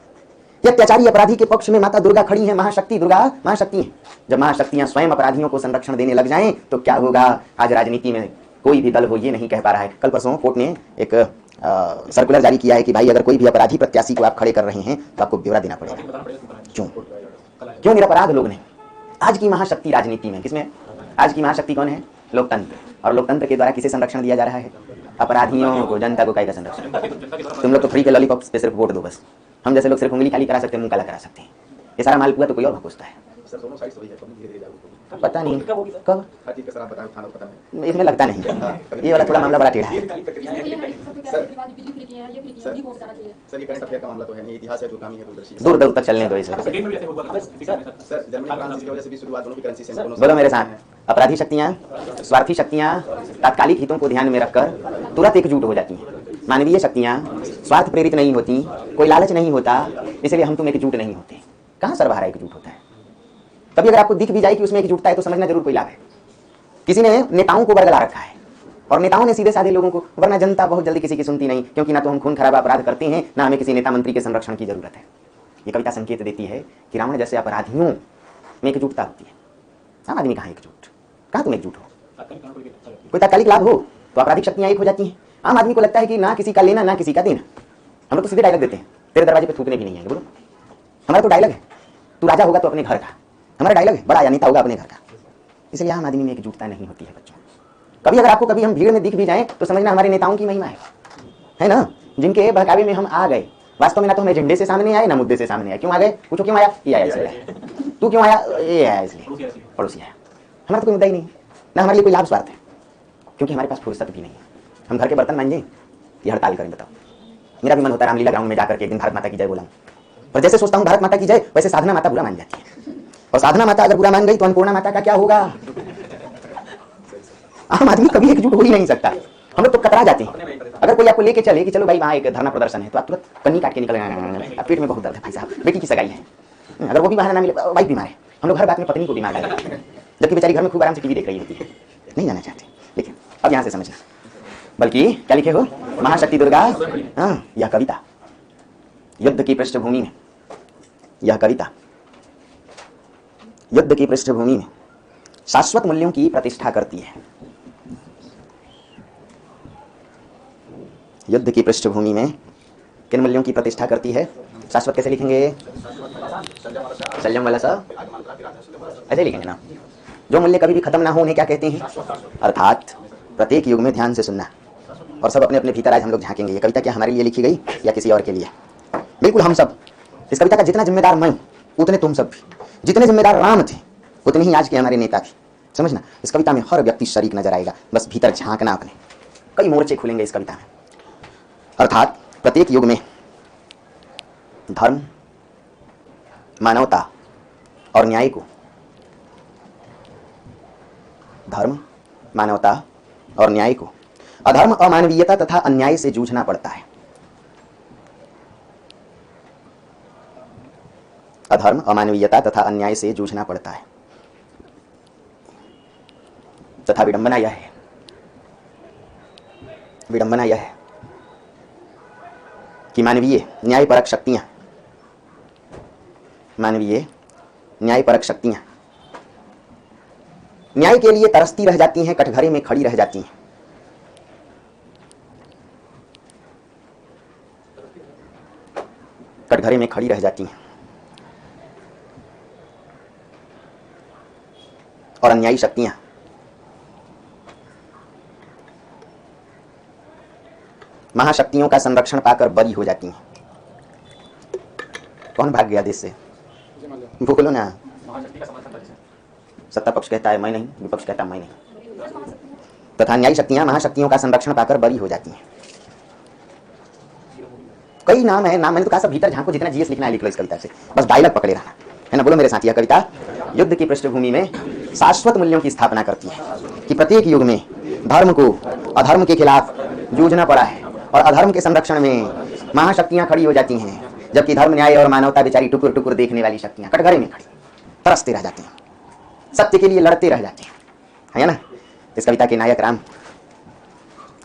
S1: ये अत्याचारी अपराधी के पक्ष में माता दुर्गा खड़ी है। महाशक्ति दुर्गा महाशक्ति है। जब महाशक्तियां स्वयं अपराधियों को संरक्षण देने लग जाएं तो क्या होगा? आज राजनीति में कोई भी दल हो ये नहीं कह पा रहा है। कल परसों कोर्ट ने एक सर्कुलर जारी किया है कि भाई अगर कोई भी अपराधी प्रत्याशी को आप खड़े कर रहे हैं तो आपको ब्यौरा देना पड़ेगा। क्यों निरपराध लोग ने? आज की महाशक्ति राजनीति में किसमें? आज की महाशक्ति कौन है? लोकतंत्र। और लोकतंत्र के द्वारा किसे संरक्षण दिया जा रहा है? अपराधियों को, जनता को। काय का संरक्षण? तुम लोग तो फ्री के लॉलीपॉप पे सिर्फ वोट दो बस। हम जैसे लोग सिर्फ उंगली खाली करा सकते हैं, मुंह काला करा सकते हैं। ये सारा माल पुआ तो कोई और भुगतता है। पता नहीं कब, इसमें लगता नहीं। ये वाला थोड़ा मामला बड़ा टेढ़ा है। दूर दूर तक चलने दो इसे। बोलो मेरे साथ, अपराधी शक्तियां, स्वार्थी शक्तियां तात्कालिक हितों को ध्यान में रखकर तुरंत एकजुट हो जाती हैं। मानवीय शक्तियां स्वार्थ प्रेरित नहीं होती, कोई लालच नहीं होता, इसलिए हम तुम एकजुट नहीं होते। कहाँ सर्वहारा एकजुट होता है? कभी अगर आपको दिख भी जाए कि उसमें एकजुटता है तो समझना जरूर कोई लाभ है। किसी ने नेताओं को बरगला रखा है और नेताओं ने सीधे साधे लोगों को, वरना जनता बहुत जल्दी किसी की सुनती नहीं, क्योंकि ना तो हम खून खराबा अपराध करते हैं, ना हमें किसी नेता मंत्री के संरक्षण की जरूरत है। ये कविता संकेत देती है कि रावण जैसे अपराधियों में एकजुटता होती है। आम आदमी कहाँ एकजुट? कहाँ तुम एकजुट हो? कोई तात्कालिक लाभ हो तो आपराधिक शक्तियां एक हो जाती हैं। आम आदमी को लगता है कि ना किसी का लेना ना किसी का देना। हम लोग तो सीधे डायलॉग देते हैं, तेरे दरवाजे पे थूकने भी नहीं आएंगे। बोलो, हमारा तो डायलॉग है, तू राजा होगा तो अपने घर का। हमारा डायलॉग है, बड़ा नेता होगा अपने घर का। इसलिए आम आदमी में एकजुटता नहीं होती है बच्चों। कभी अगर आपको कभी हम भीड़ में दिख भी जाएं तो समझना हमारे नेताओं की महिमा है ना, जिनके बहकावे में हम आ गए। वास्तव में ना तो हम एजेंडे से सामने आए ना मुद्दे से सामने आए। क्यों आ गए? पूछो क्यों आया? ये आया इसलिए। तू क्यों आया? ये आया इसलिए। पड़ोसी आया। हमारा तो कोई मुद्दा ही नहीं, ना हमारे लिए कोई लाभ स्वार्थ है, क्योंकि हमारे पास फुर्सत भी नहीं है। हम घर के बर्तन मांजें कि हड़ताल करें? बताओ। मेरा भी मन होता है रामलीला ग्राउंड में जाकर के एक दिन भारत माता की जय बोलाऊं, पर जैसे सोचता हूँ भारत माता की जय, वैसे साधना माता बुरा मान जाती है। और साधना माता अगर बुरा मान गई तो अन्नपूर्णा माता का क्या होगा? आम आदमी कभी एकजुट हो ही नहीं सकता। हम लोग तो कतरा जाते हैं। अगर कोई आपको लेके चले कि चलो भाई वहाँ एक धरना प्रदर्शन है, तो आप तुरंत कन्नी काट के निकल गए, पेट में बहुत दर्द है भाई साहब, बेटी की सगाई है। अगर वो भी बहाना ना मिले, वाइफ बीमार है, हम लोग हर बात में पत्नी को बीमार डालते हैं, जबकि बेचारी घर में खूब आराम से टीवी देख रही होती है। नहीं जाना चाहते। लेकिन अब यहाँ से समझना, बल्कि क्या लिखे हो? महाशक्ति दुर्गा। हाँ, यह कविता युद्ध की पृष्ठभूमि में, यह कविता युद्ध की पृष्ठभूमि में शाश्वत मूल्यों की प्रतिष्ठा करती है। युद्ध की पृष्ठभूमि में किन मूल्यों की प्रतिष्ठा करती है? शाश्वत कैसे लिखेंगे? संयम वाला सा ऐसे लिखेंगे ना। जो मूल्य कभी भी खत्म ना हो उन्हें क्या कहते हैं? अर्थात प्रत्येक युग में ध्यान से सुनना और सब अपने अपने भीतर आज हम लोग झांकेंगे। ये कविता क्या हमारे लिए लिखी गई या किसी और के लिए? बिल्कुल हम सब। इस कविता का जितना जिम्मेदार मैं हूं उतने तुम सब भी। जितने जिम्मेदार राम थे उतने ही आज के हमारे नेता भी। समझना, इस कविता में हर व्यक्ति शरीक नजर आएगा, बस भीतर झांकना अपने। कई मोर्चे खुलेंगे इस कविता में। अर्थात प्रत्येक युग में धर्म, मानवता और न्याय को धर्म, मानवता और न्याय को अधर्म, अमानवीयता तथा अन्याय से जूझना पड़ता है। अधर्म, अमानवीयता तथा अन्याय से जूझना पड़ता है तथा विडंबना यह है, विडंबना यह है कि मानवीय न्यायपरक शक्तियां, मानवीय न्यायपरक शक्तियां न्याय के लिए तरसती रह जाती हैं, कटघरे में खड़ी रह जाती हैं। कटघरे में खड़ी रह जाती हैं और अन्यायी शक्तियां महाशक्तियों का संरक्षण पाकर बरी हो जाती हैं। कौन भाग गया देश से? बोलो ना। सत्ता पक्ष कहता है मैं नहीं, विपक्ष कहता है मैं नहीं, तथा न्यायी शक्तियां महाशक्तियों का संरक्षण पाकर बरी हो जाती हैं। कई नाम है, नाम मैंने तो कहा सब भीतर झांको, जितना जीएस लिखना है लिख लो इस कविता से, बस डायलॉग पकड़े रहना है ना। बोलो मेरे साथ, यह कविता युद्ध की पृष्ठभूमि में शाश्वत मूल्यों की स्थापना करती है कि प्रत्येक युग में धर्म को अधर्म के खिलाफ जूझना पड़ा है और अधर्म के संरक्षण में महाशक्तियां खड़ी हो जाती हैं, जबकि धर्म, न्याय और मानवता बेचारी टुकुर टुकुर देखने वाली शक्तियां कटघरे में खड़ी तरसते रह जाती हैं, सत्य के लिए लड़ते रह जाते हैं, है ना। इस कविता के नायक राम,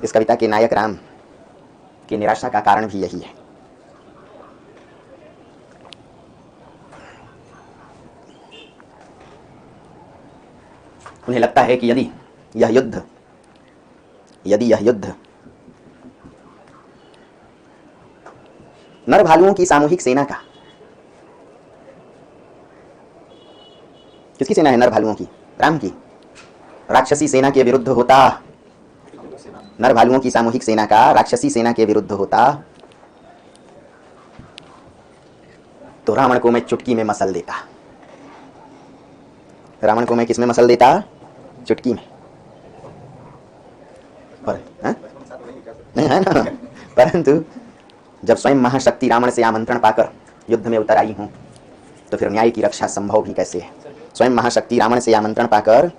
S1: इस कविता के नायक राम की निराशा का कारण भी यही है। उन्हें लगता है कि यदि यह युद्ध नर भालुओं की सामूहिक सेना का, किसकी सेना है? नर भालुओं की, राम की राक्षसी सेना के विरुद्ध होता, नर भालुओं की सामूहिक सेना का राक्षसी सेना के विरुद्ध होता, तो रावण को मैं चुटकी में मसल देता। रावण को मैं किसमें मसल देता? चुटकी में। पर नहीं है ना, परंतु जब स्वयं महाशक्ति रावण से आमंत्रण पाकर युद्ध में उतर आई हूं, तो फिर न्याय की रक्षा संभव भी कैसे है? स्वयं महाशक्ति रावण से आमंत्रण पाकर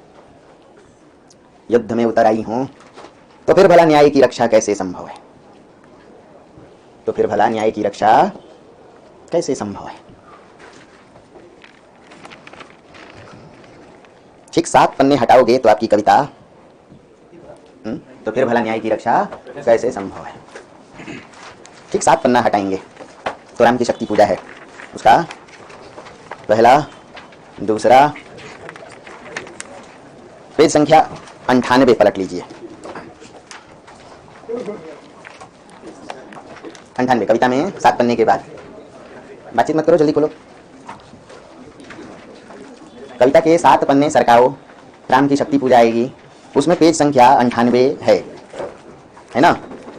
S1: युद्ध में उतर आई हूं, तो फिर भला न्याय की रक्षा कैसे संभव है? तो फिर भला न्याय की रक्षा कैसे संभव है? ठीक 7 पन्ने हटाओगे तो आपकी कविता, तो फिर भला न्याय की रक्षा कैसे संभव है? ठीक 7 पन्ना हटाएंगे तो राम की शक्ति पूजा है, उसका पहला, दूसरा, पेज संख्या 98 पलट लीजिए। 98 कविता में 7 पन्ने के बाद, बातचीत मत करो, जल्दी खोलो। कविता के 7 पन्ने सरकाओ, राम की शक्ति पूजा आएगी, उसमें पेज संख्या 98 है ना।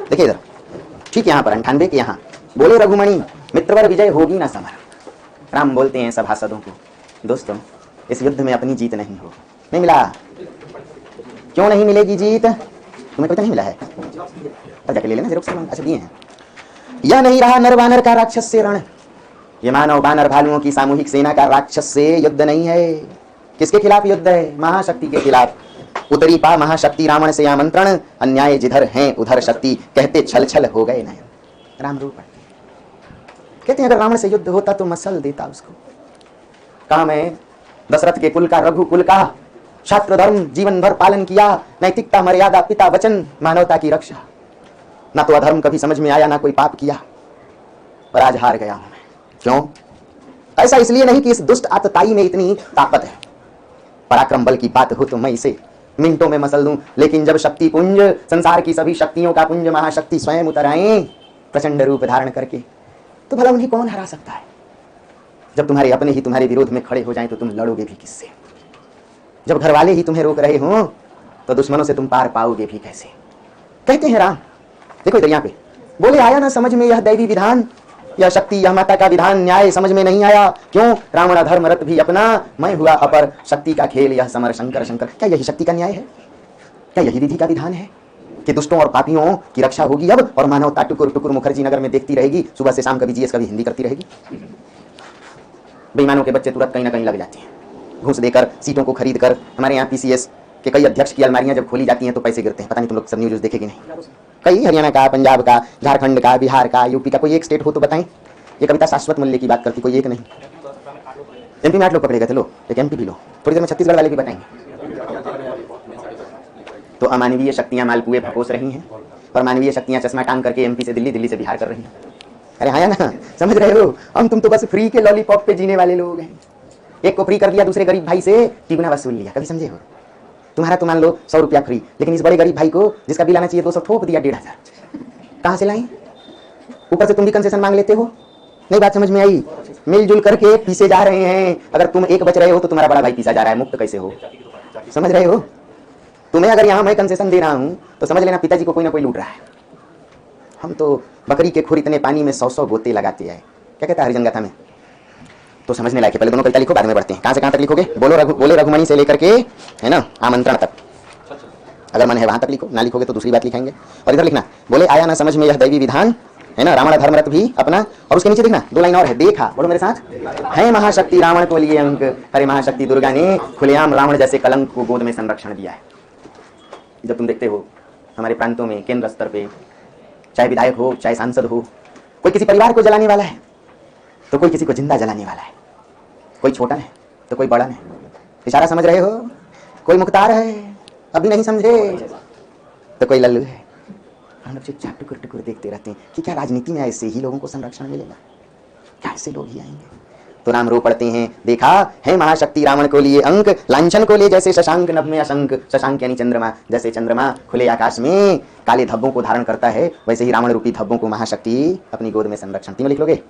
S1: देखिए इधर, ठीक यहाँ पर 98 के यहाँ, बोले रघुमणि मित्रवर विजय होगी ना समर। राम बोलते हैं सभासदों को, दोस्तों इस युद्ध में अपनी जीत नहीं हो, नहीं मिला। क्यों नहीं मिलेगी जीत? तुम्हें कविता नहीं मिला है तो जाके ले लेना, जेरोक्स से। अच्छा दिए हैं। यह नहीं रहा नर वानर का राक्षस से रण, ये मानव वानर भालुओं की सामूहिक सेना का राक्षस से युद्ध नहीं है। किसके खिलाफ युद्ध है? महाशक्ति के खिलाफ। उतरी पा महाशक्ति रावण से आमंत्रण, अन्याय जिधर हैं उधर शक्ति, कहते छल छल हो गए नयन। राम रूप कहते हैं अगर रावण से युद्ध होता तो मसल देता उसको। काम है दशरथ के कुल का, रघु कुल का, शास्त्र धर्म जीवन भर पालन किया, नैतिकता मर्यादा पिता वचन, मानवता की रक्षा। ना तो अधर्म कभी समझ में आया, ना कोई पाप किया, पर आज हार गया हूं मैं। क्यों? ऐसा इसलिए नहीं कि इस दुष्ट आतताई में इतनी ताकत है। पराक्रम बल की बात हो तो मैं इसे मिनटों में मसल दूं, लेकिन जब शक्ति पुंज, संसार की सभी शक्तियों का पुंज महाशक्ति स्वयं उतर आए प्रचंड रूप धारण करके, तो भला उन्हें कौन हरा सकता है? जब तुम्हारे अपने ही तुम्हारे विरोध में खड़े हो जाएं तो तुम लड़ोगे भी किससे? जब घर वाले ही तुम्हें रोक रहे हो तो दुश्मनों से तुम पार पाओगे भी कैसे? कहते हैं राम, देखो इधर यहाँ पे, बोले आया ना समझ में यह दैवी विधान, यह शक्ति यह माता का विधान, न्याय समझ में नहीं आया। क्यों? रावण अधर्म रत भी अपना, मैं हुआ अपर, शक्ति का खेल यह समर शंकर शंकर। क्या यही शक्ति का न्याय है? क्या यही विधि का विधान है कि दुष्टों और पापियों की रक्षा होगी अब, और मानवता टुकुर टुकुर मुखर्जी नगर में देखती रहेगी, सुबह से शाम कभी जीएस कभी हिंदी करती रहेगी? बेईमानों के बच्चे तुरंत कहीं ना कहीं लग जाते हैं, घूस देकर, सीटों को खरीद कर। हमारे यहाँ पीसीएस कि कई अध्यक्ष की अलमारियां जब खोली जाती हैं तो पैसे गिरते हैं। पता नहीं तुम लोग सब न्यूज देखे कि नहीं। कई हरियाणा का, पंजाब का, झारखंड का, बिहार का, यूपी का, कोई एक स्टेट हो तो बताएं। ये कविता शाश्वत मूल्य की बात करती, कोई एक नहीं। एमपी में 8 लोग पकड़े गए थे। लो एक एमपी भी लो, थोड़ी देर में छत्तीसगढ़ वाले भी बताएंगे। तो अमानवीय शक्तियां मालपुए फकोस रही हैं और मानवीय शक्तियां चश्मा टांग करके एमपी से दिल्ली, दिल्ली से बिहार कर रही हैं। अरे हाँ ना, समझ रहे हो? हम तुम तो बस फ्री के लॉलीपॉप पे जीने वाले लोग हैं। एक को फ्री कर दिया, दूसरे गरीब भाई से तिगुना वसूल लिया। कभी समझे हो? तुम्हारा तो मान लो 100 रुपया फ्री, लेकिन इस बड़े गरीब भाई को जिसका बिल आना चाहिए 200 थोप दिया 1500। कहाँ से लाएं? ऊपर से तुम भी कंसेशन मांग लेते हो। नहीं बात समझ में आई? मिलजुल करके पीछे जा रहे हैं। अगर तुम एक बच रहे हो तो तुम्हारा बड़ा भाई पीछा जा रहा है, मुक्त कैसे हो? समझ रहे हो? तुम्हें अगर यहाँ मैं कंसेशन दे रहा हूँ तो समझ लेना पिताजी को कोई ना कोई लूट रहा है। हम तो बकरी के खुर इतने पानी में 100-100 गोते लगाते हैं। क्या कहता है हरिजन गाथा में? तो समझने लायक है। पहले दोनों कविता लिखो, बाद में बढ़ते हैं। कहाँ से कहाँ तक लिखोगे? बोले रघुमणि से लेकर के, है ना, आमंत्रण तक। अगर मन है वहां तक लिखो, ना लिखोगे तो दूसरी बात लिखाएंगे। और इधर लिखना, बोले आया ना समझ में यह दैवी विधान, है ना, रावण धर्मरत भी अपना। और उसके नीचे देखना 2 लाइन और है, देखा, बोलो मेरे साथ, है महाशक्ति रावण को लिए अंक, अरे महाशक्ति दुर्गा ने खुलेआम रावण जैसे कलंक को गोद में संरक्षण दिया है। जब तुम देखते हो हमारे प्रांतों में केंद्र स्तर पे, चाहे विधायक हो चाहे सांसद हो, कोई किसी परिवार को जलाने वाला है तो कोई किसी को जिंदा जलाने वाला है, कोई छोटा है तो कोई बड़ा है। इशारा समझ रहे हो? कोई मुख्तार है, अभी नहीं समझे, तो कोई लल्लू है। हम लोग चुपचाप टुकुर टुकुर देखते रहते हैं कि क्या राजनीति में ऐसे ही लोगों को संरक्षण मिलेगा? क्या ऐसे लोग ही आएंगे? तो राम रो पड़ते हैं, देखा है महाशक्ति रावण को लिए अंक, लांछन को लिए जैसे शशांक नभ में अशंक। शशांक यानी चंद्रमा, जैसे चंद्रमा खुले आकाश में काले धब्बों को धारण करता है, वैसे ही रावण रूपी धब्बों को महाशक्ति अपनी गोद में संरक्षण। तीनों लिख लोगे?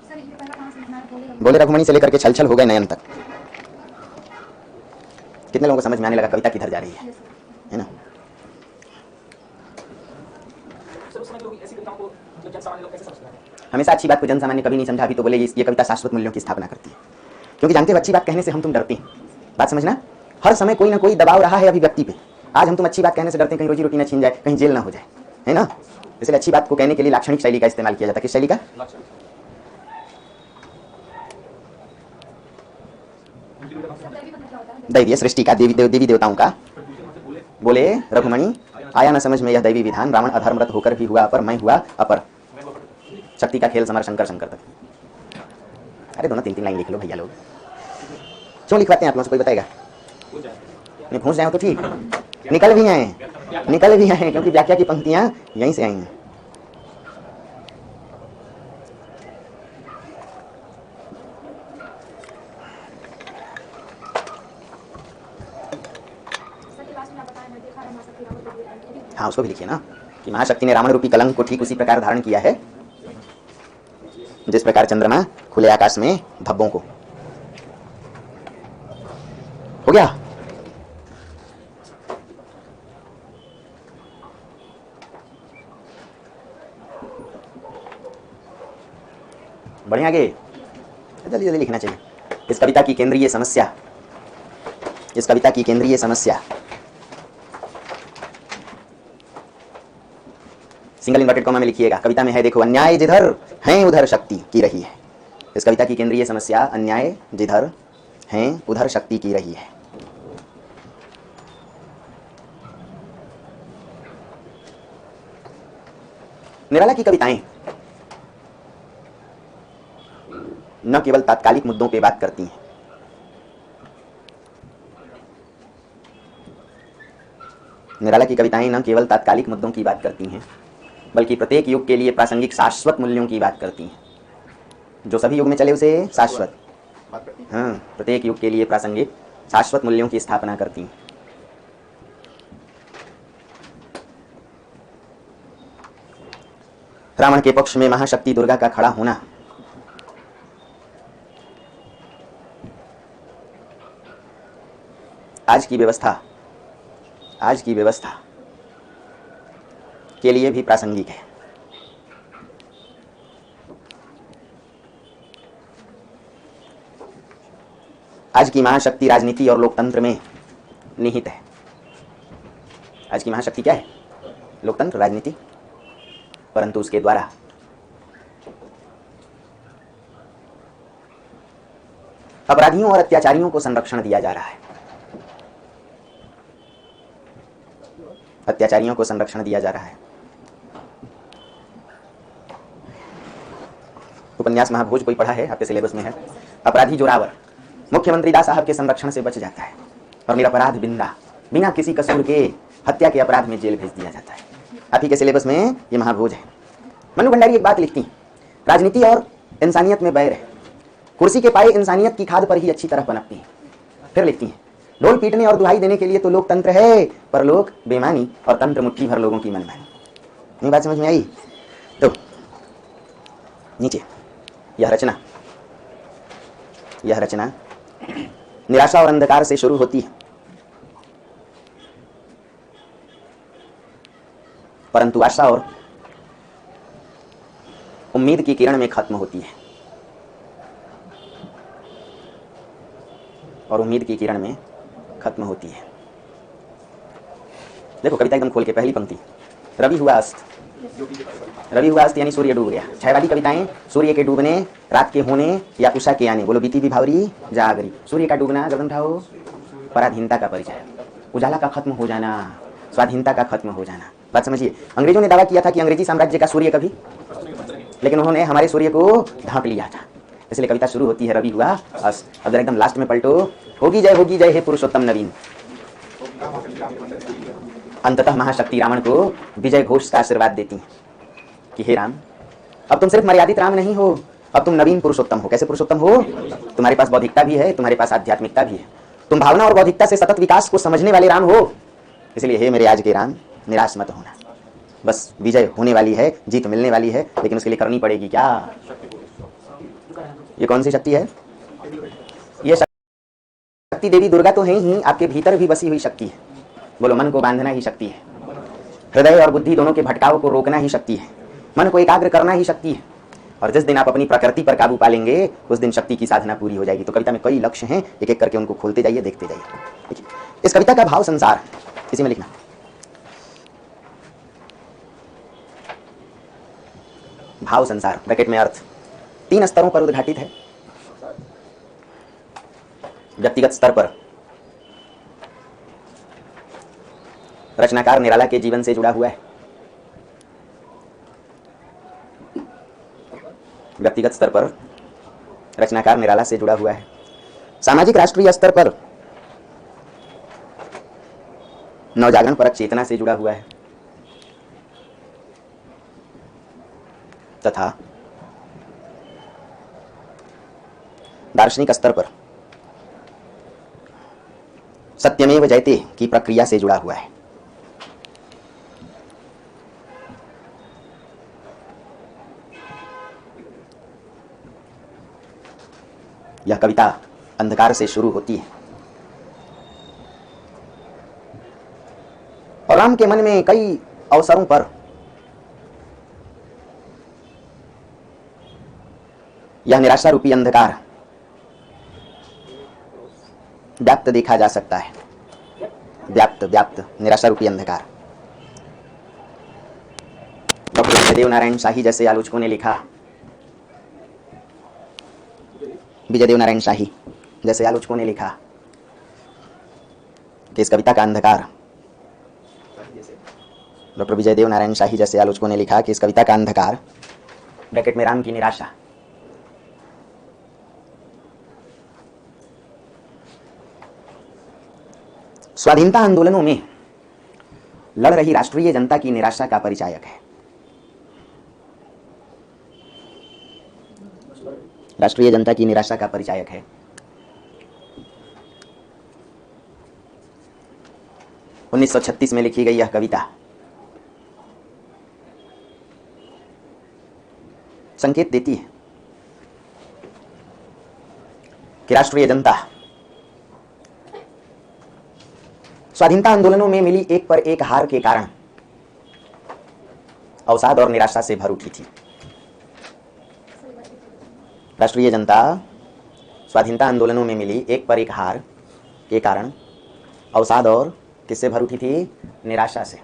S1: बोले रघुमणि से लेकर के छल छल हो गए नयन तक। कितने लोगों को समझ में आने लगा कविता किधर जा रही है ना? हमेशा अच्छी बात को जन सामान्य कभी नहीं समझा। अभी तो बोले ये कविता शाश्वत मूल्यों की स्थापना करती है, क्योंकि जानते हो अच्छी बात कहने से हम तुम डरते हैं। बात समझना, हर समय कोई ना कोई दबाव रहा है अभिव्यक्ति पे। आज हम तुम अच्छी बात कहने से डरते हैं, कहीं रोजी रोटी ना छीन जाए, कहीं जेल ना हो जाए, है ना? इसलिए अच्छी बात को कहने के लिए लाक्षणिक शैली का इस्तेमाल किया जाता है। किस शैली का? दैवीय, सृष्टि का, देवी देवताओं का। बोले रघुमणि आया न समझ में यह दैवी विधान, रावण अधर्मरत होकर भी हुआ अपर, मैं हुआ अपर। शक्ति का खेल समर शंकर शंकर तक। अरे दोनों 3-3 लाइन लिख लो भैया लोग। क्यों लिखवाते हैं आप लोगों से, कोई बताएगा? नहीं पहुंच जाए तो ठीक, निकल भी आए, क्योंकि व्याख्या की पंक्तियां यहीं से आई हैं। हाँ उसको भी लिखिए ना, कि महाशक्ति ने रावण रूपी कलंक को ठीक उसी प्रकार धारण किया है जिस प्रकार चंद्रमा खुले आकाश में धब्बों को। हो गया? बढ़िया, आगे जल्दी जल्दी लिखना चाहिए। इस कविता की केंद्रीय समस्या सिंगल इन्वर्टेड कॉमा में लिखिएगा। कविता में है देखो, अन्याय जिधर हैं उधर शक्ति की रही है। इस कविता की केंद्रीय समस्या अन्याय जिधर हैं उधर शक्ति की रही है। निराला की कविताएं न केवल तात्कालिक मुद्दों पे बात करती हैं, निराला की कविताएं न केवल तात्कालिक मुद्दों की बात करती हैं, बल्कि प्रत्येक युग के लिए प्रासंगिक शाश्वत मूल्यों की बात करती हैं। जो सभी युग में चले उसे शाश्वत, हाँ, प्रत्येक युग के लिए प्रासंगिक शाश्वत मूल्यों की स्थापना करती हैं। रावण के पक्ष में महाशक्ति दुर्गा का खड़ा होना आज की व्यवस्था के लिए भी प्रासंगिक है। आज की महाशक्ति राजनीति और लोकतंत्र में निहित है। आज की महाशक्ति क्या है? लोकतंत्र, राजनीति। परंतु उसके द्वारा अपराधियों और अत्याचारियों को संरक्षण दिया जा रहा है। अत्याचारियों को संरक्षण दिया जा रहा है। उपन्यास महाभोज कोई पढ़ा है? आपके सिलेबस में है। अपराधी जोरावर मुख्यमंत्री दास साहब के संरक्षण से बच जाता है और निरपराध बिंदा बिना किसी कसूर के हत्या के अपराध में जेल भेज दिया जाता है। आप ही के सिलेबस में ये महाभोज है। मनु भंडारी एक बात लिखती, राजनीति और इंसानियत में बैर है, कुर्सी के पाए इंसानियत की खाद पर ही अच्छी तरह पनपती है। फिर लिखती हैं, ढोल पीटने और दुहाई देने के लिए तो लोकतंत्र है, पर लोग बेमानी और तंत्र मुट्ठी भर लोगों की मनमानी। ये बात समझ में आई? तो नीचे यह रचना निराशा और अंधकार से शुरू होती है, परंतु आशा और उम्मीद की किरण में खत्म होती है, और उम्मीद की किरण में खत्म होती है। देखो कविता एकदम खोल के, पहली पंक्ति, रवि हुआ अस्त। रवि हुआ अस्त यानी सूर्य डूब गया। छायावादी कविताएं सूर्य के डूबने, रात के होने या उषा के आने, बोलो बीती विभावरी जागरी। सूर्य का डूबना, गर्दन उठाओ, पराधीनता का परिचय, उजाला का खत्म हो जाना, स्वाधीनता का खत्म हो जाना। बात समझिए, अंग्रेजों ने दावा किया था कि अंग्रेजी साम्राज्य का सूर्य कभी, लेकिन उन्होंने हमारे सूर्य को ढांक लिया था। इसलिए कविता शुरू होती है रवि हुआ अस्त। अब एकदम लास्ट में पलटो, होगी जय हे पुरुषोत्तम नवीन। अंततः महाशक्ति रावण को विजय घोष का आशीर्वाद देती हैं कि हे राम, अब तुम सिर्फ मर्यादित राम नहीं हो, अब तुम नवीन पुरुषोत्तम हो। कैसे पुरुषोत्तम हो? तुम्हारे पास बौद्धिकता भी है, तुम्हारे पास आध्यात्मिकता भी है, तुम भावना और बौद्धिकता से सतत विकास को समझने वाले राम हो। इसलिए हे मेरे आज के राम, निराश मत होना, बस विजय होने वाली है, जीत मिलने वाली है, लेकिन उसके लिए करनी पड़ेगी क्या? ये कौन सी शक्ति है? ये शक्ति देवी दुर्गा तो है ही, आपके भीतर भी बसी हुई शक्ति है। बोलो, मन को बांधना ही शक्ति है, हृदय और बुद्धि दोनों के भटकाव को रोकना ही शक्ति है, मन को एकाग्र करना ही शक्ति है। और जिस दिन आप अपनी प्रकृति पर काबू पा लेंगे, उस दिन शक्ति की साधना पूरी हो जाएगी। तो कविता में कई लक्ष्य हैं, एक एक करके उनको खोलते जाइए, देखते जाइए। देखिए, इस कविता का भाव संसार, इसी में लिखना, भाव संसार ब्रैकेट में अर्थ 3 स्तरों पर उद्घाटित है। व्यक्तिगत स्तर पर रचनाकार निराला के जीवन से जुड़ा हुआ है। व्यक्तिगत स्तर पर रचनाकार निराला से जुड़ा हुआ है। सामाजिक राष्ट्रीय स्तर पर नवजागरण परक चेतना से जुड़ा हुआ है, तथा दार्शनिक स्तर पर सत्यमेव जयते की प्रक्रिया से जुड़ा हुआ है। यह कविता अंधकार से शुरू होती है और राम के मन में कई अवसरों पर यह निराशा रूपी अंधकार व्याप्त देखा जा सकता है। व्याप्त निराशा रूपी अंधकार। डॉक्टर विजयदेव नारायण शाही जैसे आलोचकों ने लिखा, विजयदेव नारायण शाही जैसे आलोचकों ने लिखा कि इस कविता का अंधकार, डॉक्टर विजयदेव नारायण शाही जैसे आलोचकों ने लिखा कि इस कविता का अंधकार, ब्रैकेट में राम की निराशा, स्वाधीनता आंदोलनों में लड़ रही राष्ट्रीय जनता की निराशा का परिचायक है। राष्ट्रीय जनता की निराशा का परिचायक है। उन्नीस 1936 में लिखी गई यह कविता संकेत देती है कि राष्ट्रीय जनता स्वाधीनता आंदोलनों में मिली एक पर एक हार के कारण अवसाद और निराशा से भर उठी थी। राष्ट्रीय जनता स्वाधीनता आंदोलनों में मिली एक पर एक हार के कारण अवसाद और किससे भर उठी थी? निराशा से।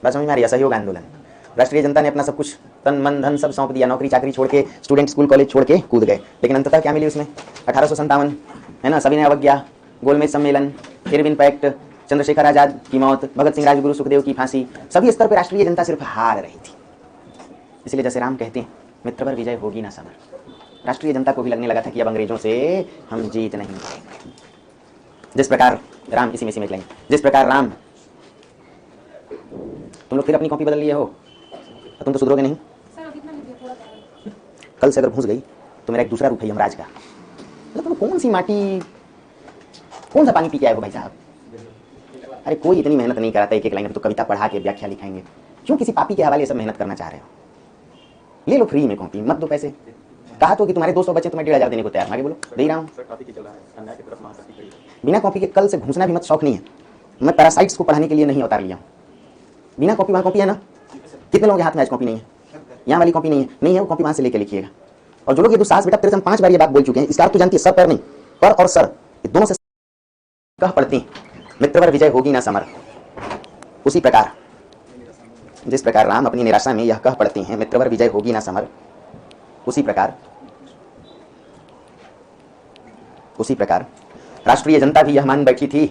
S1: बात समझ में आ रही है? असहयोग आंदोलन, राष्ट्रीय जनता ने अपना सब कुछ, तन मन धन सब सौंप दिया, नौकरी चाकरी छोड़ के, स्टूडेंट स्कूल कॉलेज छोड़ के कूद गए, लेकिन अंततः क्या मिली उसमें? 1857 है ना, सविनय अवज्ञा, गोलमेज सम्मेलन, इरविन पैक्ट, चंद्रशेखर आजाद की मौत, भगत सिंह, राजगुरु, सुखदेव की फांसी, सभी स्तर पर राष्ट्रीय जनता सिर्फ हार रही थी। इसलिए जैसे राम कहते हैं मित्रवर विजय होगी ना समर, राष्ट्रीय जनता को भी लगने लगा था कि अब अंग्रेजों से हम जीत नहीं पाएंगे। जिस प्रकार राम, इसी में लेंगे, जिस प्रकार राम, तुम लोग फिर अपनी कॉपी बदल लिए हो, तुम तो सुधरोगे नहीं। कल से अगर घुस गई तो मेरा एक दूसरा रूप है यमराज का। मतलब तुम कौन सी माटी, कौन सा पानी पी के आए हो भाई साहब? अरे कोई इतनी मेहनत नहीं कराता एक एक लाइन तो कविता पढ़ा के व्याख्या लिखाएंगे, क्यों किसी पापी के हवाले सब मेहनत करना चाह रहे हो? ले लो फ्री में कॉपी, मत दो पैसे। कहा तो कि तुम्हारे 200 बच्चे तुम्हें 1,500 देने को तैयार, आगे बोलो दे रहा हूँ। बिना कॉपी के कल से घुसना भी मत, शौक नहीं है। मैं पैरासाइट्स को पढ़ाने के लिए नहीं उतार लिया हूँ। बिना कॉपी, वहाँ कॉपी है ना? कितने लोगों के हाथ में आज कॉपी नहीं है? यहाँ वाली कॉपी नहीं है, नहीं है वो कॉपी वहाँ से लेके लिखिएगा। और जो लोग ये तो सास बेटा तेरे से हम 5 बार ये बात बोल चुके हैं, इसका अर्थ तो जानती है, सर पैर नहीं, पर और सर ये दोनों से कह पड़ती हैं मित्रवर विजय होगी ना समर। उसी प्रकार जिस प्रकार राम अपनी निराशा में यह कह पड़ती हैं मित्रवर विजय होगी ना समर, उसी प्रकार राष्ट्रीय जनता भी यह मान बैठी थी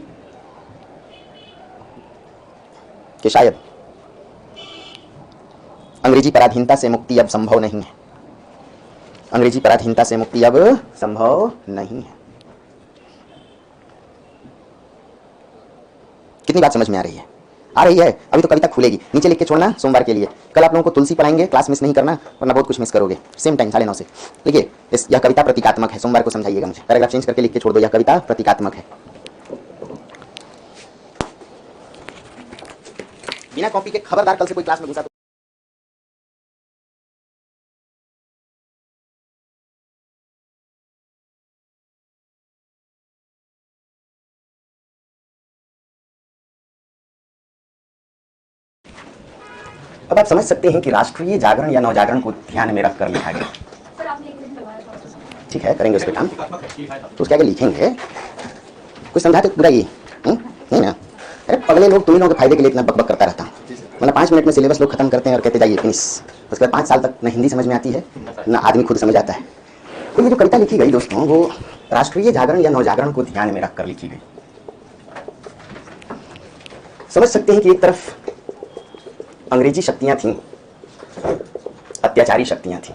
S1: कि शायद अंग्रेजी पराधीनता से मुक्ति अब संभव नहीं है। अंग्रेजी पराधीनता से मुक्ति अब संभव नहीं है। कितनी बात समझ में आ रही है? आ रही है? अभी तो कविता खुलेगी, नीचे लिख के छोड़ना सोमवार के लिए। कल आप लोगों को तुलसी पढ़ाएंगे, क्लास मिस नहीं करना वरना बहुत कुछ मिस करोगे। सेम टाइम 9:30 से। देखिए यह कविता प्रतीकात्मक है, सोमवार को समझाइएगा मुझे। पैराग्राफ चेंज करके लिख के छोड़ दो, यह कविता प्रतीकात्मक है। बिना कॉपी के खबरदार कल से कोई क्लास में घुसा। अब आप समझ सकते हैं कि राष्ट्रीय जागरण या नवजागरण को ध्यान में रखकर लिखा गया। ठीक है, करेंगे उस पर काम, तो उसके आगे लिखेंगे। कुछ समझा तो पूरा ये नहीं ना? अरे पगले लोग, तुम लोगों के फायदे के लिए इतना बकबक करता रहता हूँ। मतलब 5 मिनट में सिलेबस लोग खत्म करते हैं और कहते जाइए फिनिश। उसके बाद 5 साल तक न हिंदी समझ में आती है न आदमी खुद समझ आता है। तो ये जो कविता लिखी गई दोस्तों, वो राष्ट्रीय जागरण या नवजागरण को ध्यान में रखकर लिखी गई। समझ सकते हैं कि एक तरफ अंग्रेजी शक्तियां थीं, अत्याचारी शक्तियां थीं,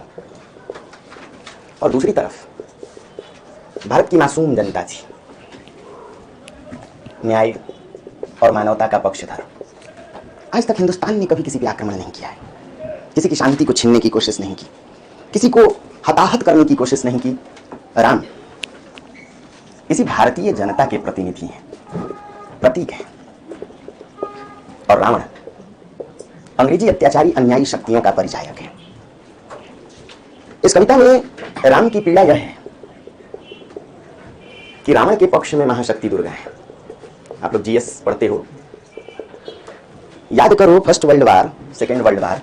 S1: और दूसरी तरफ भारत की मासूम जनता थी, न्याय और मानवता का पक्षधर। आज तक हिंदुस्तान ने कभी किसी पे आक्रमण नहीं किया है, किसी की शांति को छीनने की कोशिश नहीं की, किसी को हताहत करने की कोशिश नहीं की। राम इसी भारतीय जनता के प्रतिनिधि हैं, प्रतीक हैं, और रावण अंग्रेजी अत्याचारी अन्यायी शक्तियों का परिचायक है। इस कविता में राम की पीड़ा यह है कि रावण के पक्ष में महाशक्ति दुर्गा है। आप लोग जीएस पढ़ते हो, याद करो first world war, second world war,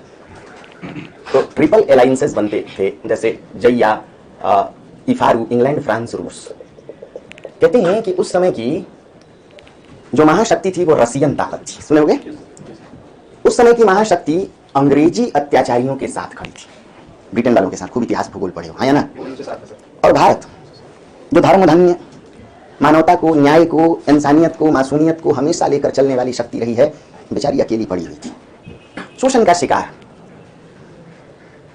S1: तो ट्रिपल अलायंसेस बनते थे, जैसे जैया, इफारू, इंग्लैंड, फ्रांस, रूस। कहते हैं कि उस समय की जो महाशक्ति थी वो रसियन ताकत थी। सुने होंगे, उस समय की महाशक्ति अंग्रेजी अत्याचारियों के साथ खड़ी थी, ब्रिटेन वालों के साथ। खूब इतिहास भूगोल पढ़े हो, है ना? और भारत जो धर्म, धन्य, मानवता को, न्याय को, इंसानियत को, मासूमियत को हमेशा लेकर चलने वाली शक्ति रही है, बेचारी अकेली पड़ी हुई थी, शोषण का शिकार।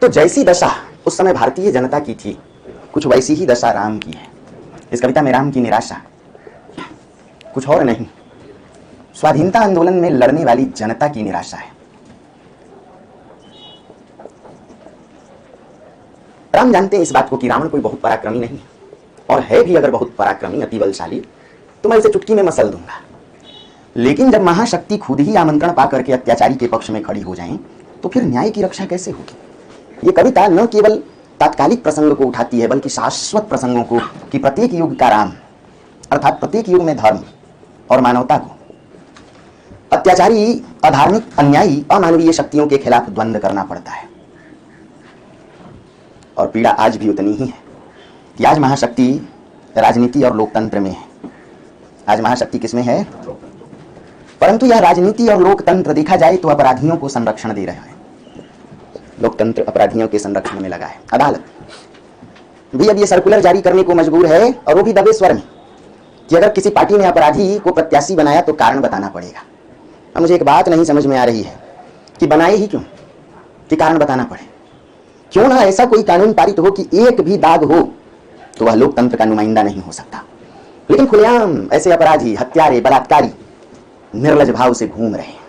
S1: तो जैसी दशा उस समय भारतीय जनता की थी, कुछ वैसी ही दशा राम की है। इस कविता में राम की निराशा कुछ और नहीं, स्वाधीनता आंदोलन में लड़ने वाली जनता की निराशा है। राम जानते हैं इस बात को कि रावण कोई बहुत पराक्रमी नहीं, और है भी अगर बहुत पराक्रमी, अति बलशाली, तो मैं इसे चुटकी में मसल दूंगा। लेकिन जब महाशक्ति खुद ही आमंत्रण पाकर के अत्याचारी के पक्ष में खड़ी हो जाएं, तो फिर न्याय की रक्षा कैसे होगी? ये कविता न केवल तात्कालिक प्रसंग को उठाती है, बल्कि शाश्वत प्रसंगों को, कि प्रत्येक युग का राम, अर्थात प्रत्येक युग में धर्म और मानवता को अत्याचारी, अधार्मिक, अन्यायी, अमानवीय शक्तियों के खिलाफ द्वंद्व करना पड़ता है। और पीड़ा आज भी उतनी ही है कि आज महाशक्ति राजनीति और लोकतंत्र में है। आज महाशक्ति किसमें है? परंतु यह राजनीति और लोकतंत्र देखा जाए तो अपराधियों को संरक्षण दे रहे हैं। लोकतंत्र अपराधियों के संरक्षण में लगा है। अदालत भी अब ये सर्कुलर जारी करने को मजबूर है, और वो भी दबे स्वर में, कि अगर किसी पार्टी ने अपराधी को प्रत्याशी बनाया तो कारण बताना पड़ेगा। अब मुझे एक बात नहीं समझ में आ रही है कि बनाए ही क्यों, कि कारण बताना पड़े। क्यों ना ऐसा कोई कानून पारित हो कि एक भी दाग हो तो वह लोकतंत्र का नुमाइंदा नहीं हो सकता। लेकिन खुलेआम ऐसे अपराधी, हत्यारे, बलात्कारी निर्लज भाव से घूम रहे हैं,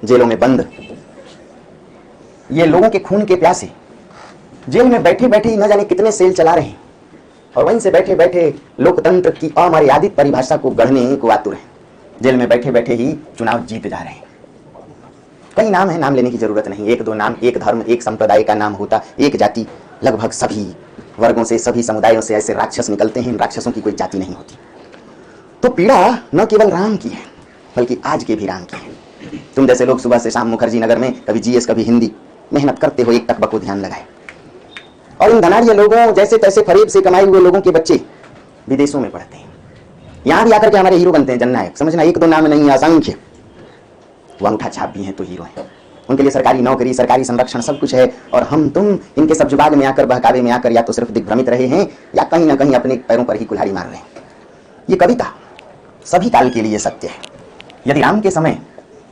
S1: जेलों में बंद। ये लोगों के खून के प्यासे जेल में बैठे बैठे ही न जाने कितने सेल चला रहे हैं, और वहीं से बैठे बैठे लोकतंत्र की अमर्यादित परिभाषा को गढ़ने को आतुर हैं। जेल में बैठे बैठे ही चुनाव जीत जा रहे हैं। कई नाम है, नाम लेने की जरूरत नहीं। एक दो नाम, एक धर्म, एक संप्रदाय का नाम होता, एक जाति। लगभग सभी वर्गों से, सभी समुदायों से ऐसे राक्षस निकलते हैं। इन राक्षसों की कोई जाति नहीं होती। तो पीड़ा न केवल राम की है बल्कि आज के भी राम की है। तुम जैसे लोग सुबह से शाम मुखर्जी नगर में कभी जीएस कभी हिंदी मेहनत करते हो, एक तकबा को ध्यान लगाए। और इन धनाढ़ लोगों जैसे तैसे फरेब से कमाए हुए लोगों के बच्चे विदेशों में पढ़ते हैं, यहां भी आकर के हमारे हीरो बनते हैं। जननायक समझना, एक दो नाम नहीं है, असंख्य। वो अंगूठा छाप भी हैं तो हीरो हैं। उनके लिए सरकारी नौकरी, सरकारी संरक्षण सब कुछ है, और हम तुम इनके सब जुबाग में आकर, बहकावे में आकर या तो सिर्फ दिग्भ्रमित रहे हैं या कहीं ना कहीं अपने पैरों पर ही कुल्हाड़ी मार रहे हैं। ये कविता सभी काल के लिए सत्य है। यदि राम के समय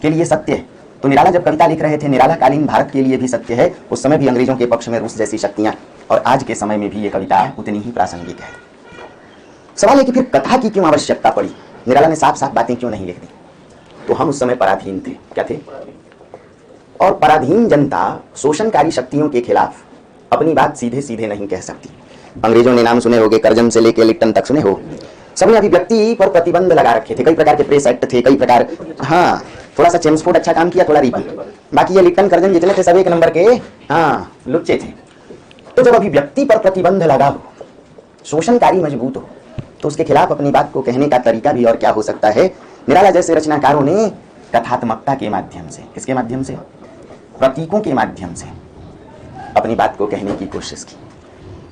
S1: के लिए सत्य है तो निराला जब कविता लिख रहे थे, निराला कालीन भारत के लिए भी सत्य है। उस समय भी अंग्रेजों के पक्ष में रूस जैसी शक्तियां, और आज के समय में भी ये कविता उतनी ही प्रासंगिक है। सवाल है कि फिर कथा की क्यों आवश्यकता पड़ी? निराला ने साफ साफ बातें क्यों नहीं लिख दी? तो हम उस समय पराधीन थे। क्या थे? और पराधीन जनता शोषणकारी शक्तियों के खिलाफ अपनी बात सीधे सीधे नहीं कह सकती। अंग्रेजों ने नाम सुने होंगे, करजन से लेकर लिप्टन तक सुने हो। सबने अभिव्यक्ति पर प्रतिबंध लगा रखे थे। कई प्रकार के प्रेस एक्ट थे, कई प्रकार, हाँ थोड़ा सा चेम्सफोर्ड अच्छा काम किया, थोड़ा रिपन। बाकी ये लिप्टन करजन जितने थे सब एक नंबर के हाँ लुच्चे थे। तो जब अभिव्यक्ति पर प्रतिबंध लगा हो, शोषणकारी मजबूत हो, तो उसके खिलाफ अपनी बात को कहने का तरीका भी और क्या हो सकता है? निराला जैसे रचनाकारों ने कथात्मकता के माध्यम से, किसके माध्यम से? प्रतीकों के माध्यम से अपनी बात को कहने की कोशिश की।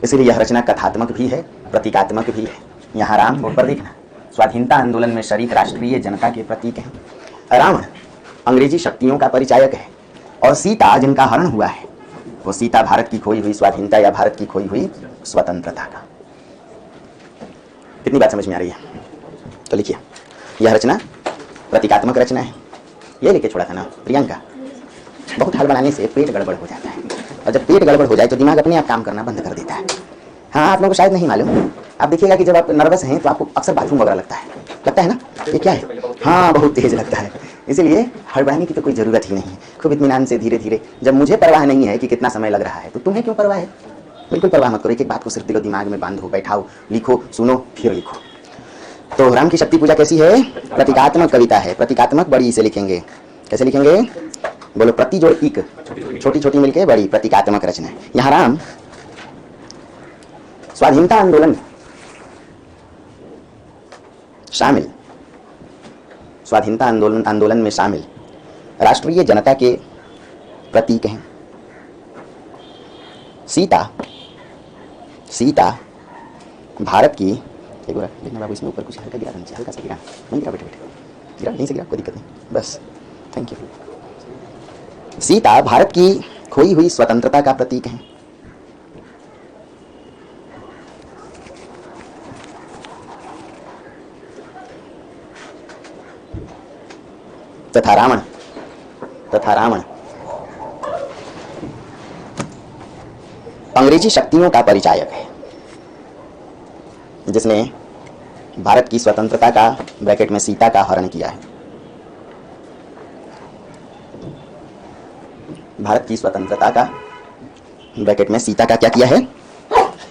S1: इसलिए यह रचना कथात्मक भी है, प्रतीकात्मक भी है। यहाँ राम ऊपर देखना, स्वाधीनता आंदोलन में शरीक राष्ट्रीय जनता के प्रतीक हैं। रावण अंग्रेजी शक्तियों का परिचायक है, और सीता जिनका हरण हुआ है वो सीता भारत की खोई हुई स्वाधीनता या भारत की खोई हुई स्वतंत्रता का। कितनी बात समझ में आ रही है? तो लिखिए, यह रचना प्रतीकात्मक रचना है। ये लिखे छोड़ा था ना प्रियंका। बहुत हल बनाने से पेट गड़बड़ हो जाता है, और जब पेट गड़बड़ हो जाए तो दिमाग अपने आप काम करना बंद कर देता है। हाँ, आप लोगों को शायद नहीं मालूम। आप देखिएगा कि जब आप नर्वस हैं तो आपको अक्सर बाथरूम वगैरह लगता है ना? ये क्या है? हाँ, बहुत तेज लगता है। इसीलिए हड़बड़ाने की तो कोई ज़रूरत ही नहीं है। खूब इत्मीनान से धीरे धीरे, जब मुझे परवाह नहीं है कि कितना समय लग रहा है तो तुम्हें क्यों परवाह है? बिल्कुल परवाह मत करो। एक एक बात को सिर्फ दिलो दिमाग में बांधो, बैठाओ, लिखो, सुनो, फिर लिखो। तो राम की शक्ति पूजा कैसी है? प्रतीकात्मक कविता है। प्रतीकात्मक बड़ी इसे लिखेंगे। कैसे लिखेंगे? बोलो, प्रति जोड़ इक, छोटी छोटी मिलके बड़ी, प्रतीकात्मक रचना है। यहाँ राम स्वाधीनता आंदोलन शामिल, स्वाधीनता आंदोलन में शामिल राष्ट्रीय जनता के प्रतीक हैं। सीता भारत की, एक बार देखना बाबू, इसमें ऊपर कुछ हल्का गिरा, नीचे हल्का सा गिरा, नहीं गिरा, बैठे गिरा, नहीं से गिरा, कोई दिक्कत नहीं, बस, थैंक यू। सीता भारत की खोई हुई स्वतंत्रता का प्रतीक है। तथा रावण अंग्रेजी शक्तियों का परिचायक है, जिसने भारत की स्वतंत्रता का, ब्रैकेट में सीता का, हरण किया है। भारत की स्वतंत्रता का, ब्रैकेट में सीता का क्या किया है?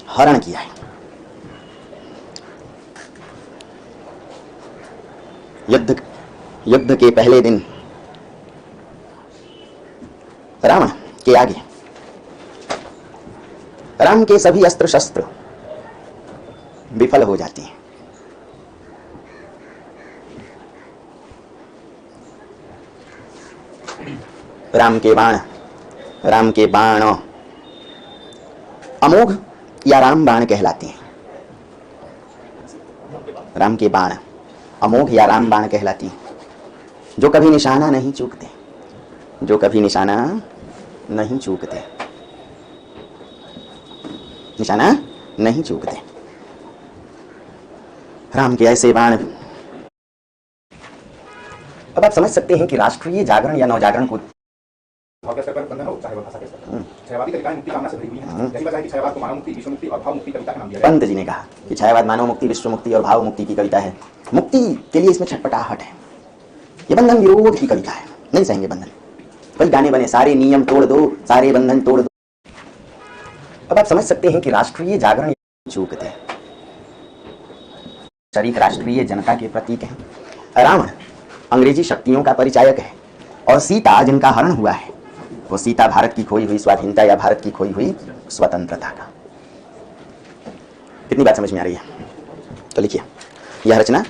S1: हरण किया है। युद्ध के पहले दिन रावण के आगे राम के सभी अस्त्र शस्त्र विफल हो जाते हैं। राम के बाण अमोघ या राम बाण कहलाते हैं। राम के बाण अमोघ या राम बाण कहलाती हैं, जो कभी निशाना नहीं चूकते, जो कभी निशाना नहीं चूकते, निशाना नहीं चूकते। राम के ऐसे बाण। अब आप समझ सकते हैं कि राष्ट्रीय जागरण या नवजागरण को पंत जी ने कहा कि छायावाद मानव मुक्ति, विश्व मुक्ति और भाव मुक्ति की कविता है। मुक्ति के लिए इसमें छटपटाहट है। ये बंधन विरोध की कविता है, नहीं सहेंगे बंधन। कई गाने बने, सारे नियम तोड़ दो, सारे बंधन तोड़ दो। अब आप समझ सकते हैं कि राष्ट्रीय जागरण चूकते शरीक राष्ट्रीय जनता के प्रतीक हैं। रावण अंग्रेजी शक्तियों का परिचायक है और सीता जिनका हरण हुआ है वो सीता भारत की खोई हुई स्वाधीनता या भारत की खोई हुई स्वतंत्रता का। कितनी बात समझ में आ रही है? तो लिखिए, यह रचना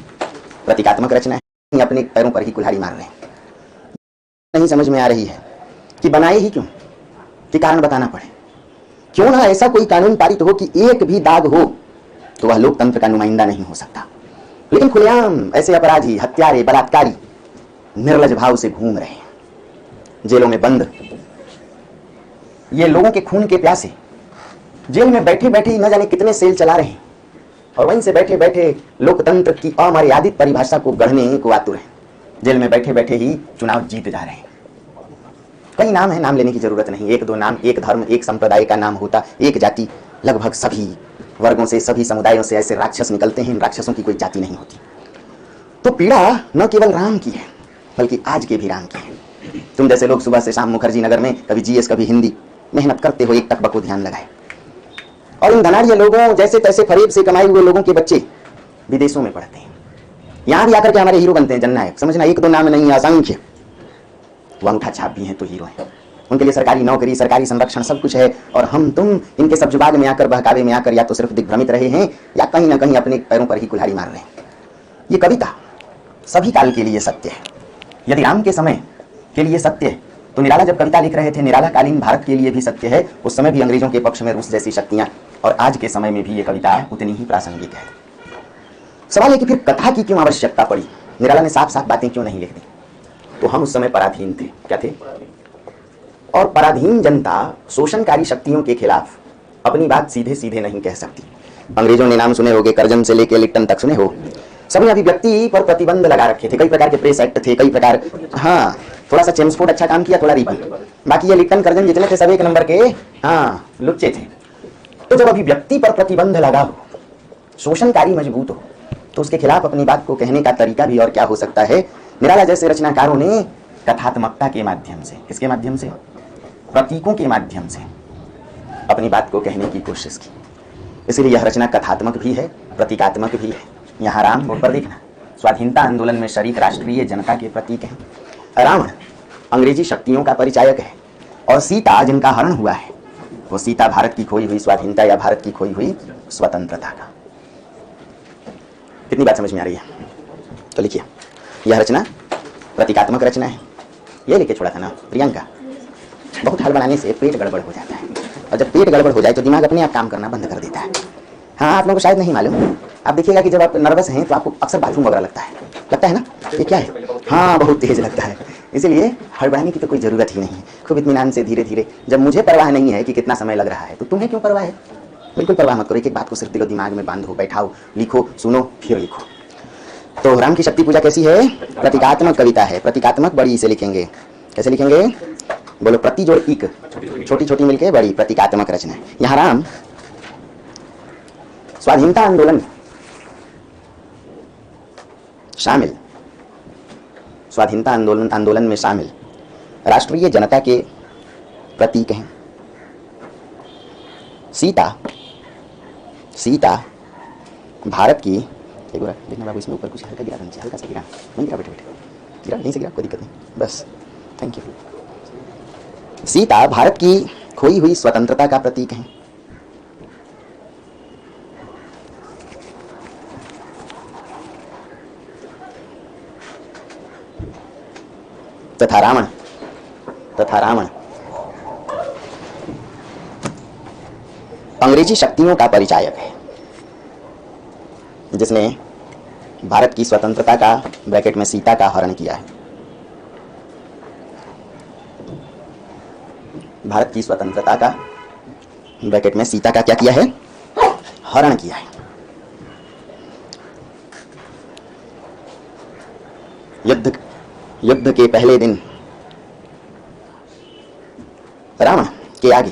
S1: प्रतीकात्मक रचना है। अपने पैरों पर ही कुल्हाड़ी मार रहे हैं। नहीं समझ में आ रही है कि बनाए ही क्यों, कि कारण बताना पड़े। क्यों ना ऐसा कोई कानून पारित हो कि एक भी दाग हो तो वह लोकतंत्र का नुमाइंदा नहीं हो सकता। लेकिन खुलेआम ऐसे अपराधी, हत्यारे, बलात्कारी निर्लज भाव से घूम रहे हैं जेलों में बंद। ये लोगों के खून के प्यासे जेल में बैठे बैठे ही न जाने कितने सेल चला रहे हैं और वहीं से बैठे बैठे लोकतंत्र की अमर्यादित परिभाषा को गढ़ने को आतुर हैं। जेल में बैठे बैठे ही चुनाव जीत जा रहे हैं। कई नाम है, नाम लेने की जरूरत नहीं। एक दो नाम, एक धर्म, एक संप्रदाय का नाम होता, एक जाति। लगभग सभी वर्गों से, सभी समुदायों से ऐसे राक्षस निकलते हैं। इन राक्षसों की कोई जाति नहीं होती। तो पीड़ा न केवल राम की है बल्कि आज के भी राम की है। तुम जैसे लोग सुबह से शाम मुखर्जी नगर में कभी जीएस कभी हिंदी मेहनत करते हो, एक टक को ध्यान लगाए। और इन धनाढ़ लोगों जैसे तैसे फरेब से कमाए हुए लोगों के बच्चे विदेशों में पढ़ते हैं, यहां भी आकर के हमारे हीरो बनते हैं, जननायक। समझना, एक दो नाम नहीं, असंख्य। वो अंगूठा छाप भी हैं तो हीरो हैं। उनके लिए सरकारी नौकरी, सरकारी संरक्षण सब कुछ है और हम तुम इनके सब जुबाग में आकर, बहकावे में आकर या तो सिर्फ दिग्भ्रमित रहे हैं या कहीं ना कहीं अपने पैरों पर ही कुल्हाड़ी मार रहे हैं। ये कविता सभी काल के लिए सत्य है। यदि राम के समय के लिए सत्य है तो निराला जब कविता लिख रहे थे, निराला कालीन भारत के लिए भी सत्य है। उस समय भी अंग्रेजों के पक्ष में रूस जैसी शक्तियां, और आज के समय में भी ये कविता उतनी ही प्रासंगिक है। सवाल है कि फिर कथा की क्यों आवश्यकता पड़ी? निराला ने साफ साफ बातें क्यों नहीं लिख दी? तो हम उस समय पराधीन थे। क्या थे? और पराधीन जनता शोषणकारी शक्तियों के खिलाफ अपनी बात सीधे सीधे नहीं कह सकती। अंग्रेजों ने नाम सुने होंगे, कर्जन से लेकर लिप्टन तक सुने हो। सभी अभिव्यक्ति पर प्रतिबंध लगा रखे थे। कई प्रकार के प्रेस एक्ट थे, कई प्रकार, हाँ, थोड़ा सा चेम्सफोर्ड अच्छा काम किया, थोड़ा रिबन। बाकी ये लिप्टन कर्जन जितने थे सब एक नंबर के, हाँ, लुच्चे थे। तो जब अभिव्यक्ति पर प्रतिबंध लगा हो, शोषणकारी मजबूत हो, तो उसके खिलाफ अपनी बात को कहने का तरीका भी और क्या हो सकता है? निराला जैसे रचनाकारों ने कथात्मकता के माध्यम से, किसके माध्यम से? प्रतीकों के माध्यम से अपनी बात को कहने की कोशिश की। इसलिए यह रचना कथात्मक भी है, प्रतीकात्मक भी है। यहाँ राम बोर्ड पर देखना, स्वाधीनता आंदोलन में शरीक राष्ट्रीय जनता के प्रतीक हैं। रावण अंग्रेजी शक्तियों का परिचायक है और सीता जिनका हरण हुआ है वो सीता भारत की खोई हुई स्वाधीनता या भारत की खोई हुई स्वतंत्रता का। कितनी बात समझ में आ रही है? तो लिखिए, यह रचना प्रतीकात्मक रचना है। ये लिखे छोड़ा था ना प्रियंका। बहुत हल बनाने से पेट गड़बड़ हो जाता है और जब पेट गड़बड़ हो जाए तो दिमाग अपने आप काम करना बंद कर देता है। हाँ, आप लोगों को शायद नहीं मालूम। आप देखिएगा कि जब आप नर्वस हैं तो आपको अक्सर बाथरूम वगैरह लगता है ना? ये क्या है? हाँ, बहुत तेज लगता है। इसीलिए हड़बड़ाने की तो कोई ज़रूरत ही नहीं है। खूब इत्मीनान से धीरे धीरे, जब मुझे परवाह नहीं है कि कितना समय लग रहा है तो तुम्हें क्यों परवाह है? बिल्कुल परवाह मत करो। एक एक बात को सिर्फ दिलो दिमाग में बांधो, बैठाओ, लिखो, सुनो, फिर लिखो। तो राम की शक्ति पूजा कैसी है? प्रतीकात्मक कविता है। प्रतीकात्मक बड़ी से लिखेंगे। कैसे लिखेंगे? बोलो, प्रति जोड़ इक, छोटी छोटी मिलके बड़ी, प्रतीकात्मक रचना है। यहाँ राम स्वाधीनता आंदोलन शामिल, स्वाधीनता आंदोलन में शामिल राष्ट्रीय जनता के प्रतीक हैं। सीता भारत की, एक बार देखना बाबू, इसमें ऊपर कुछ हल्का गिरा, हल्का सा गिरा, नहीं गिरा, बैठे गिरा, यहीं से गिरा, कोई दिक्कत नहीं, बस, थैंक यू। सीता भारत की खोई हुई स्वतंत्रता का प्रतीक है। तथा रावण अंग्रेजी शक्तियों का परिचायक है जिसने भारत की स्वतंत्रता का, ब्रैकेट में सीता का, हरण किया है। भारत की स्वतंत्रता का, ब्रैकेट में सीता का क्या किया है? हरण किया है। युद्ध युद्ध के पहले दिन रावण के आगे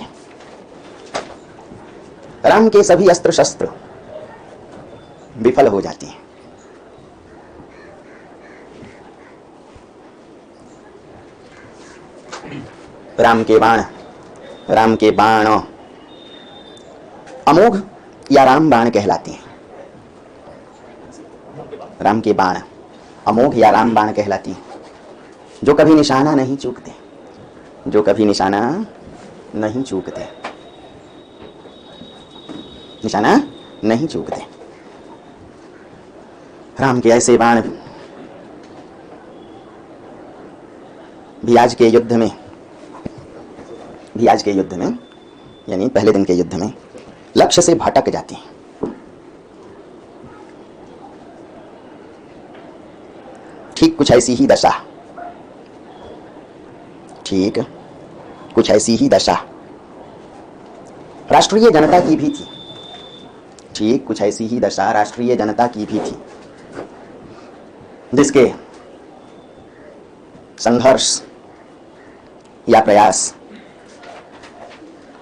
S1: राम के सभी अस्त्र शस्त्र विफल हो जाते हैं। राम के बाण अमोघ या राम बाण कहलाते हैं। राम के बाण अमोघ या राम बाण कहलाती हैं, जो कभी निशाना नहीं चूकते, जो कभी निशाना नहीं चूकते, निशाना नहीं चूकते। राम के ऐसे बाण भी आज के युद्ध में यानी पहले दिन के युद्ध में लक्ष्य से भटक जाते हैं। ठीक कुछ ऐसी ही दशा राष्ट्रीय जनता की भी थी। ठीक कुछ ऐसी ही दशा राष्ट्रीय जनता की भी थी, जिसके संघर्ष या प्रयास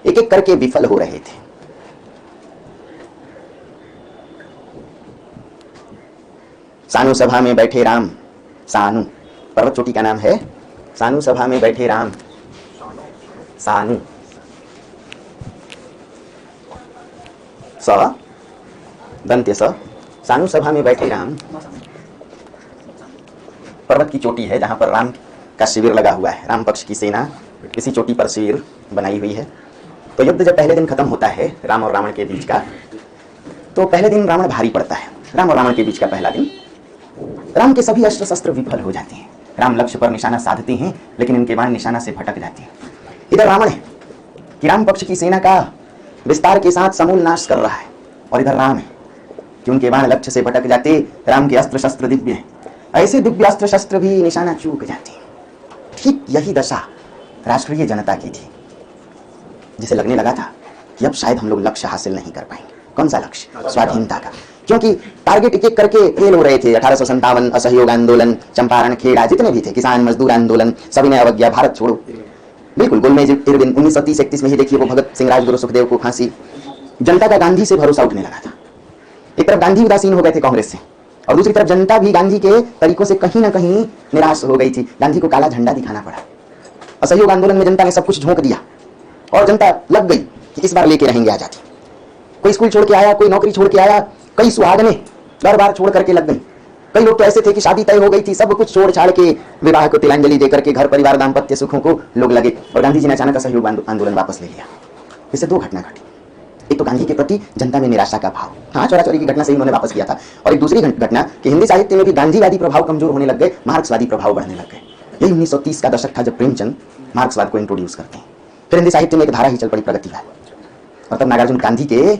S1: एक एक करके विफल हो रहे थे। सानू सभा में बैठे राम, सानू पर्वत चोटी का नाम है। सानू सभा में बैठे राम, सानू स दंत्य स, सानू सभा में बैठे राम पर्वत की चोटी है जहां पर राम का शिविर लगा हुआ है। राम पक्ष की सेना इसी चोटी पर शिविर बनाई हुई है। तो युद्ध जब पहले दिन खत्म होता है राम और रावण के बीच का, तो पहले दिन रावण भारी पड़ता है। राम और रावण के बीच का पहला दिन राम के सभी अस्त्र शस्त्र विफल हो जाते हैं। राम लक्ष्य पर निशाना साधते हैं, लेकिन इनके बाण निशाना से भटक जाते हैं। इधर रावण है कि राम पक्ष की सेना का विस्तार के साथ समूल नाश कर रहा है, और इधर राम है कि उनके बाण लक्ष्य से भटक जाते। राम के अस्त्र शस्त्र दिव्य हैं, ऐसे दिव्य अस्त्र शस्त्र भी निशाना चूक जाते हैं। ठीक यही दशा राष्ट्रीय जनता की थी, जिसे लगने लगा था कि अब शायद हम लोग लक्ष्य हासिल नहीं कर पाएंगे। कौन सा लक्ष्य? स्वाधीनता का। क्योंकि टारगेट एक एक करके फेल हो रहे थे। 1857 असहयोग आंदोलन, चंपारण, खेड़ा, जितने भी थे, किसान मजदूर आंदोलन, सभी ने अवज्ञा, भारत छोड़ो, बिल्कुल गोलमेज इरविन 1930-31 में ही देखिए वो भगत सिंह, राजगुरु, सुखदेव को फांसी। जनता का गांधी से भरोसा उठने लगा था। एक तरफ गांधी उदासीन हो गए थे कांग्रेस से, और दूसरी तरफ जनता भी गांधी के तरीकों से कहीं ना कहीं निराश हो गई थी। गांधी को काला झंडा दिखाना पड़ा। असहयोग आंदोलन में जनता ने सब कुछ झोंक दिया और जनता लग गई कि इस बार लेके रहेंगे आजादी। कोई स्कूल छोड़ के आया, कोई नौकरी छोड़ के आया, कई सुहागने घर बार छोड़ करके लग गई। कई लोग तो ऐसे थे कि शादी तय हो गई थी, सब कुछ छोड़ छाड़ के विवाह को तिलांजलि देकर के घर परिवार दाम्पत्य सुखों को लोग लगे। और गांधी जी ने अचानक असहयोग आंदोलन वापस ले लिया। इससे दो घटना घटी। एक तो गांधी के प्रति जनता में निराशा का भाव, हाँ, चोरी की घटना से उन्होंने वापस किया था। और एक दूसरी घटना कि हिंदी साहित्य में भी गांधीवादी प्रभाव कमजोर होने लग गए, मार्क्सवादी प्रभाव बढ़ने लग गए। यही 1930 का दशक था जब प्रेमचंद मार्क्सवाद को इंट्रोड्यूस करते हैं। फिर हिंदी साहित्य में एक धारा ही चल पड़ी, प्रगतिवाद। और तब नागार्जुन गांधी के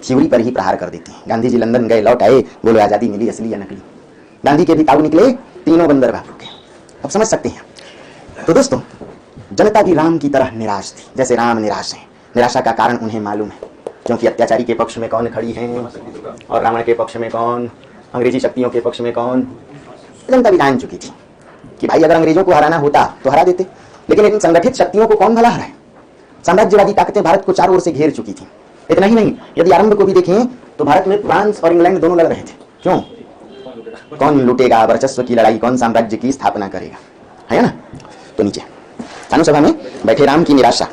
S1: थ्योरी पर ही प्रहार कर देते हैं। गांधी जी लंदन गए, लौट आए, बोलो आजादी मिली असली या नकली। गांधी के भी ताऊ निकले, तीनों बंदर भाग गए। अब समझ सकते हैं। तो दोस्तों, जनता भी राम की तरह निराश थी, जैसे राम निराश है। निराशा का कारण उन्हें मालूम है, क्योंकि अत्याचारी के पक्ष में कौन खड़ी है और रावण के पक्ष में कौन, अंग्रेजी शक्तियों के पक्ष में कौन। जनता भी जान चुकी थी कि भाई अगर अंग्रेजों को हराना होता तो हरा देते, लेकिन इन संगठित शक्तियों को कौन भला हराए। साम्राज्यवादी ताकतें भारत को चारों ओर से घेर चुकी थी। इतना ही नहीं, यदि आरंभ को भी देखें तो भारत में फ्रांस और इंग्लैंड दोनों लड़ रहे थे। क्यों? कौन लुटेगा वर्चस्व की लड़ाई, कौन साम्राज्य की स्थापना करेगा, है ना। तो नीचे सानू सभा में बैठे राम की निराशा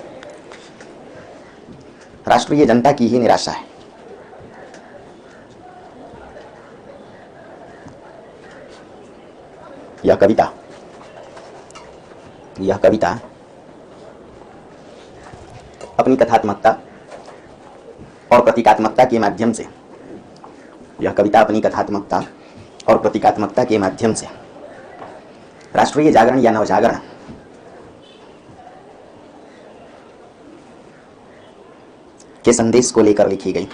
S1: राष्ट्रीय जनता की ही निराशा है। यह कविता अपनी कथात्मकता और प्रतीकात्मकता के माध्यम से, यह कविता अपनी कथात्मकता और प्रतीकात्मकता के माध्यम से राष्ट्रीय जागरण या नवजागरण के संदेश को लेकर लिखी गई।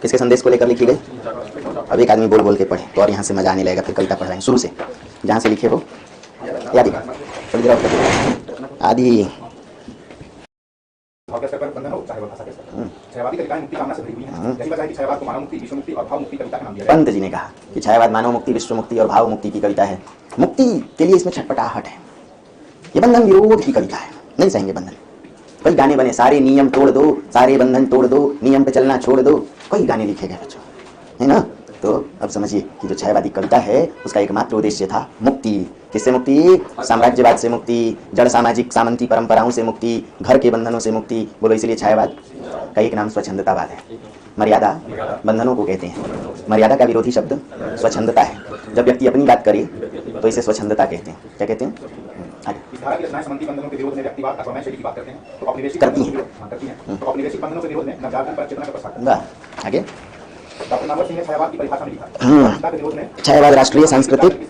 S1: किसके संदेश को लेकर लिखी गई? अब एक आदमी बोल बोल के पढ़े तो और यहाँ से मजा आने लगेगा। फिर कविता पढ़ रहे हैं शुरू से, जहाँ से लिखे हो आदि।
S2: भाव के स्तर पर बंधन हो, चाहे वह भाषा के स्तर पर। छायावादी कविताएं मुक्ति कामना से भरी हुई हैं। यही वजह है कि छायावाद को मानव मुक्ति, विश्व मुक्ति और भाव मुक्ति कविता का नाम दिया गया है।
S1: पंत जी ने कहा कि छायावाद मानव मुक्ति, विश्व मुक्ति और भाव मुक्ति की कविता है। मुक्ति के लिए इसमें छटपटाहट है। ये बंधन विरोध की कविता है, नहीं सहेंगे बंधन। कई गाने बने, सारे नियम तोड़ दो, सारे बंधन तोड़ दो, नियम पे चलना छोड़ दो, कई गाने लिखे गए बच्चों, है ना। तो अब समझिए कि जो छायावादी कविता है उसका एकमात्र उद्देश्य था मुक्ति। किससे मुक्ति? साम्राज्यवाद से मुक्ति, जड़ सामाजिक सामंती परंपराओं से मुक्ति, घर के बंधनों से मुक्ति। बोलो, इसलिए छायावाद का एक नाम स्वच्छंदतावाद है। मर्यादा बंधनों को कहते हैं। मर्यादा का विरोधी शब्द स्वच्छंदता है। जब व्यक्ति अपनी बात करे तो इसे स्वच्छंदता कहते हैं। क्या कहते हैं?
S2: इस धारा की रचनाएं सामंती बंधनों के विरोध में व्यक्तिवाद अथवा मैं शैली की बात करते हैं, तो औपनिवेशिक
S1: करती
S2: बंधनों के विरोध करती हैं। तो औपनिवेशिक बंधनों के विरोध में नवजागरण पर चेतना का प्रसार करते
S1: वाह, आगे।
S2: हैं। डॉक्टर नामवर सिंह ने छायावाद की परिभाषा में लिखा, के विरोध में
S1: छायावाद राष्ट्रीय सांस्कृतिक,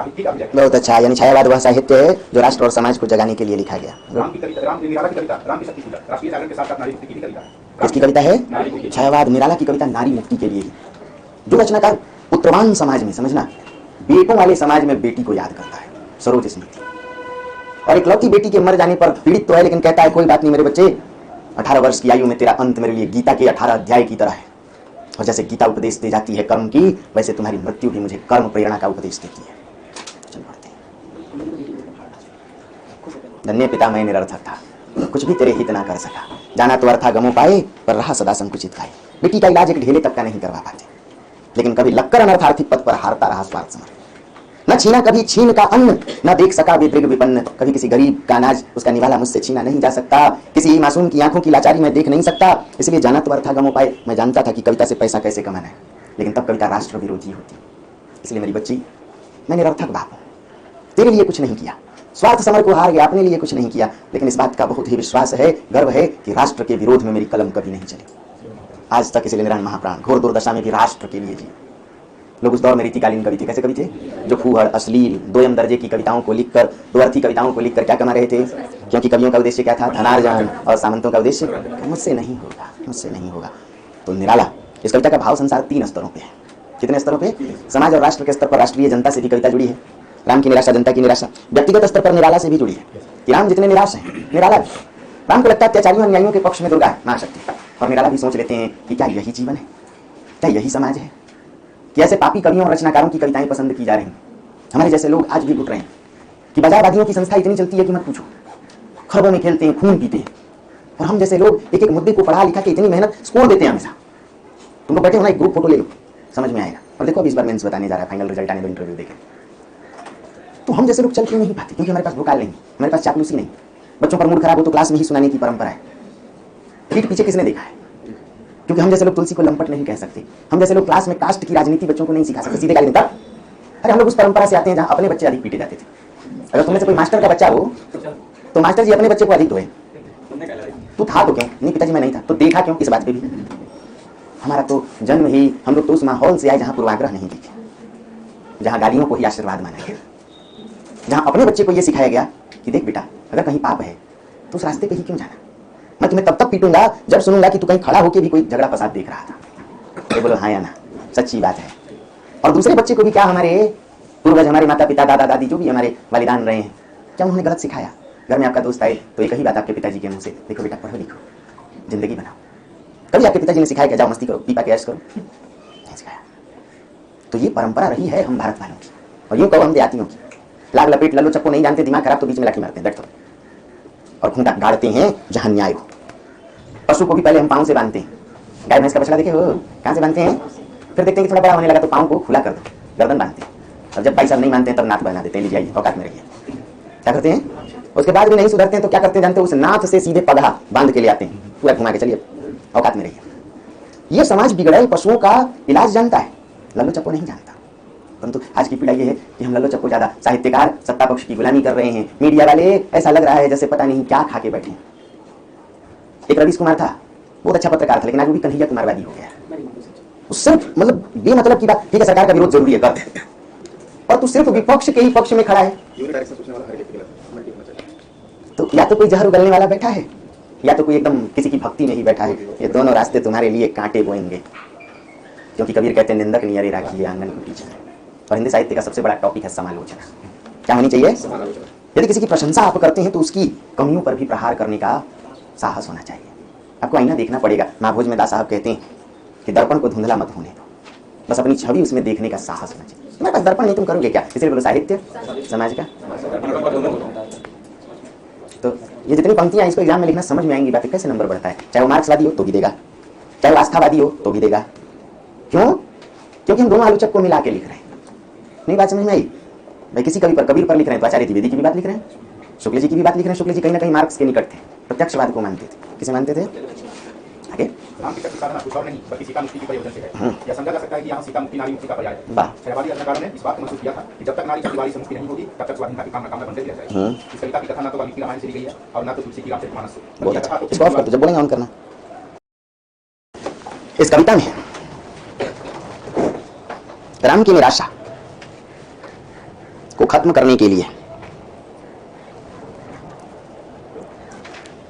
S1: बहुत अच्छा। यानी छायावाद वह साहित्य है जो राष्ट्र और समाज को जगाने के लिए लिखा गया।
S2: राम की कविता, निराला की कविता राम की शक्ति पूजा, राष्ट्रीय जागरण के साथ साथ नारी मुक्ति की भी कविता है।
S1: किसकी कविता है? छायावाद निराला की कविता नारी मुक्ति के लिए ही। जो रचनाकार पुत्रवान समाज में, समझना, बेटों वाले समाज में बेटी को याद करता है, सरोज स्मृति। और इकलौती बेटी के मर जाने पर पीड़ित तो है, लेकिन कहता है कोई बात नहीं मेरे बच्चे, 18 वर्ष की आयु में तेरा अंत मेरे लिए गीता के 18 अध्याय की तरह है। और जैसे गीता उपदेश दे जाती है कर्म की, वैसे तुम्हारी मृत्यु भी मुझे कर्म प्रेरणा का उपदेश देती है। चल पढ़ते हैं। धन्य पिता मैं निरर्थक था, कुछ भी तेरे हित ना कर सका, जाना तो अर्था गमो पाए, पर रहा सदा संकुचित खाए। बेटी का इलाज एक ढेले तक का नहीं करवा पाते, लेकिन कभी लक्कर अनर्थार्थिक पद पर हारता रहा स्वार्थ समर्थ। न छीना कभी छीन का अन्न, न देख सका विदृग विपन्न। कभी किसी गरीब का अनाज, उसका निवाला मुझसे छीना नहीं जा सकता। किसी मासूम की आंखों की लाचारी मैं देख नहीं सकता। इसलिए जाना तो अर्था गमो पाए। मैं जानता था कि कविता से पैसा कैसे कमाना है, लेकिन तब कविता राष्ट्र विरोधी होती। इसलिए मेरी बच्ची, मैं निरर्थक बाप हूँ, तेरे लिए कुछ नहीं किया, स्वार्थ समर को हार गया, अपने लिए कुछ नहीं किया, लेकिन इस बात का बहुत ही विश्वास है, गर्व है कि राष्ट्र के विरोध में मेरी कलम कभी नहीं चली आज तक। इसलिए नारायण महाप्राण घोर दुर्दशा में भी राष्ट्र के लिए जी। लोग उस दौर में रीतिकालीन कवि थे। कैसे कवि थे? जो फूहड़, अश्लील, दोयम दर्जे की कविताओं को लिखकर, दो अर्थी कविताओं को लिखकर क्या कमा रहे थे? क्योंकि कवियों का उद्देश्य क्या था? धनार्जन। और सामंतों का उद्देश्य मुझसे नहीं होगा, मुझसे नहीं होगा। तो निराला, इस कविता का भाव संसार 3 स्तरों पे है। कितने स्तरों पे? समाज और राष्ट्र के स्तर पर राष्ट्रीय जनता से भी कविता जुड़ी है। राम की निराशा, जनता की निराशा। व्यक्तिगत स्तर पर निराला से भी जुड़ी है कि राम जितने निराश हैं, निराला भी। राम को लगता है अत्याचारियों अन्यायियों के पक्ष में दुर्गा है, महाशक्ति। और निराला भी सोच लेते हैं कि क्या यही जीवन है, क्या यही समाज है, कि ऐसे पापी कवियों और रचनाकारों की कविताएं पसंद की जा रही हैं। हमारे जैसे लोग आज भी उठ रहे हैं कि बाजारवादियों की संस्था इतनी चलती है कि मत पूछो, खरबों में खेलते हैं, खून पीते हैं। और हम जैसे लोग एक एक मुद्दे को पढ़ा लिखा के इतनी मेहनत स्कोर देते हैं हमेशा। तुम लोग बैठे हो ना, एक ग्रुप फोटो ले लो, समझ में आएगा। और देखो अभी इस बार मेंस बताने जा रहा है, फाइनल रिजल्ट आने दो, इंटरव्यू देखें। तो हम जैसे लोग चल क्यों नहीं पाते? क्योंकि हमारे पास भोकाल नहीं, हमारे पास चापलूसी नहीं। बच्चों पर मूड खराब हो तो क्लास में ही सुनाने की परंपरा है। पीठ पीछे किसने देखा है? क्योंकि हम जैसे लोग तुलसी को लंपट नहीं कह सकते। हम जैसे लोग क्लास में कास्ट की राजनीति बच्चों को नहीं सिखा सकते, सीधे गाली देता। अरे हम लोग उस परंपरा से आते हैं जहाँ अपने बच्चे अधिक पीटे जाते थे। अगर तुमने से कोई मास्टर का बच्चा हो तो मास्टर जी अपने बच्चे को अधिक धोए। तू था तो क्यों? नहीं पिताजी मैं नहीं था। तो देखा क्यों? इस बात पे भी हमारा तो जन्म ही, हम लोग तो उस माहौल से आए जहाँ पूर्वाग्रह नहीं दिखे, जहाँ गालियों को ही आशीर्वाद माना गया, जहाँ अपने बच्चे को यह सिखाया गया कि देख बेटा, अगर कहीं पाप है तो उस रास्ते पे ही क्यों जाना। मैं तुम्हें तब तक पीटूंगा जब सुनूंगा कि तू कहीं खड़ा होकर भी कोई झगड़ा फसाद देख रहा था। तो बोलो हाँ या ना, सच्ची बात है। और दूसरे बच्चे को भी क्या हमारे पूर्वज, हमारे माता पिता, दादा दादी, जो भी हमारे वालिदान रहे हैं, क्या उन्होंने गलत सिखाया? घर में आपका दोस्त आए तो एक ही बात आपके पिताजी के मुंह से, देखो बेटा पढ़ो लिखो, जिंदगी बनाओ। कभी आपके पिताजी ने सिखाया क्या जाओ मस्ती करो, पीपा के ऐश करो? नहीं सिखाया। तो ये परंपरा रही है हम भारत वालों की, और यूं कहो हम देहातियों की। लाग लपेट लल्लो चप्पो नहीं जानते, दिमाग खराब तो बीच में लाठी मारते हैं, बैठ। और खूंटा गाड़ते हैं जहां न्याय हो। पशु को भी पहले हम पाँव से बांधते हैं। गाय भैंस का बछड़ा देखे हो कहाँ से बांधते हैं? फिर देखते हैं कि थोड़ा बड़ा होने लगा तो पाँव को खुला कर दो, गर्दन बांधते हैं। और जब भाई साहब नहीं मानते हैं तब नाथ बना देते हैं, लीजिए औकात में रहिए। क्या करते हैं? उसके बाद भी नहीं सुधरते हैं तो क्या करते हैं जानते हैं? उस नाथ से सीधे पगहा बांध के ले आते हैं, पूरा घुमा के, चलिए औकात में रहिए। ये समाज बिगड़ा है, पशुओं का इलाज जानता है, लल्लो चप्पो नहीं जानता। परंतु आज की पीढ़ा ये है कि हम लल्लो चप्पो ज्यादा, साहित्यकार सत्ता पक्ष की गुलामी कर रहे हैं, मीडिया वाले ऐसा लग रहा है जैसे पता नहीं क्या खा के बैठे। एक रवीश कुमार था, बहुत अच्छा पत्रकार था, लेकिन आज वो भी कन्हैया कुमारवादी हो गया। सिर्फ मतलब बेमतलब की बात, ठीक है सरकार का विरोध जरूरी है, कर, और तू सिर्फ विपक्ष के ही पक्ष में खड़ा है। तो या तो कोई जहर उगलने वाला बैठा है, या तो कोई एकदम किसी की भक्ति में ही बैठा है। ये दोनों रास्ते तुम्हारे लिए कांटे बोएंगे, क्योंकि कबीर कहते हैं निंदक नियरे राखिए आंगन को पीछे। और हिंदी साहित्य का सबसे बड़ा टॉपिक है समालोचना। क्या होनी चाहिए? यदि किसी की प्रशंसा आप करते हैं तो उसकी कमियों पर भी प्रहार करने का साहस होना चाहिए। आपको आईना देखना पड़ेगा। महाभोज में दास साहब कहते हैं कि दर्पण को धुंधला मत होने दो, बस अपनी छवि उसमें देखने का साहस होना चाहिए। मेरे पास दर्पण नहीं, तुम करोगे क्या? इसलिए बोलो साहित्य समाज का। तो ये जितनी पंक्तियां इसको एग्जाम में लिखना समझ में आएंगी, बाकी कैसे नंबर बढ़ता है। चाहे वो मार्क्सवादी हो तो भी देगा, चाहे वो आस्थावादी हो तो भी देगा। क्यों? क्योंकि हम दोनों आलोचक को मिला के लिख रहे हैं। नहीं बात समझ में आई भाई? किसी कवि पर, कबीर पर लिख रहे हैं तो आचार्य द्विवेदी की भी बात लिख रहे हैं, शुक्ल जी की भी बात लिख रहे हैं। शुक्ल जी कहीं ना कहीं मार्क्स के निकट थे, प्रत्यक्षवाद को मानते थे। किसे मानते थे? आगे
S2: राम की शक्ति साधना कुछ और नहीं बल्कि सीता मुक्ति की प्रयोजन से है। यह समझा जा सकता है कि यहाँ सीता मुक्ति नारी मुक्ति का पर्याय है।
S1: वाह।
S2: छायावादी रचनाकार ने इस बात को महसूस किया था कि जब तक नारी सत्यवादी से मुक्ति नहीं होगी तब तक स्वाधीनता की कामना बनते रह जाएगी। इस कविता की कथा ना तो वाल्मीकि रामायण से ली गई है और ना तो तुलसी की रामचरितमानस से।
S1: बहुत अच्छा, इसको ऑफ कर दो, जब बोलेंगे ऑन करना। इस कविता में राम की निराशा को खत्म करने के लिए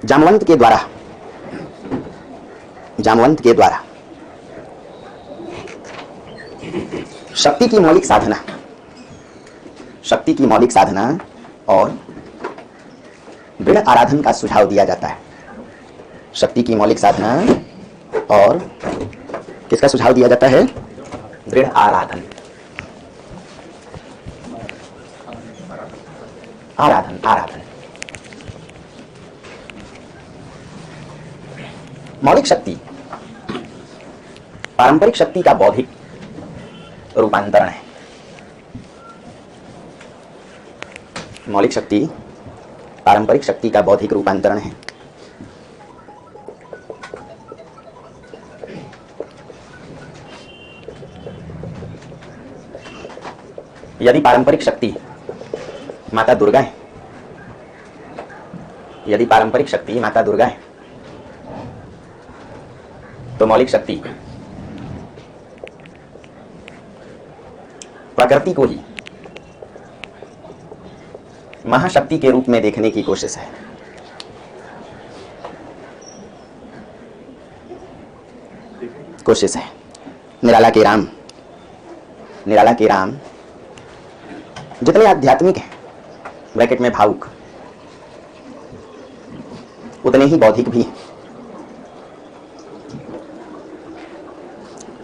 S1: जामवंत के द्वारा शक्ति की मौलिक साधना और दृढ़ आराधन का सुझाव दिया जाता है। शक्ति की मौलिक साधना और किसका सुझाव दिया जाता है? दृढ़ आराधन। आराधन मौलिक शक्ति पारंपरिक शक्ति का बौद्धिक रूपांतरण है। मौलिक शक्ति पारंपरिक शक्ति का बौद्धिक रूपांतरण है। यदि पारंपरिक शक्ति माता दुर्गा है, यदि पारंपरिक शक्ति माता दुर्गा है, तो मौलिक शक्ति प्रकृति को ही महाशक्ति के रूप में देखने की कोशिश है। निराला के राम जितने आध्यात्मिक हैं, ब्रैकेट में भावुक, उतने ही बौद्धिक भी हैं।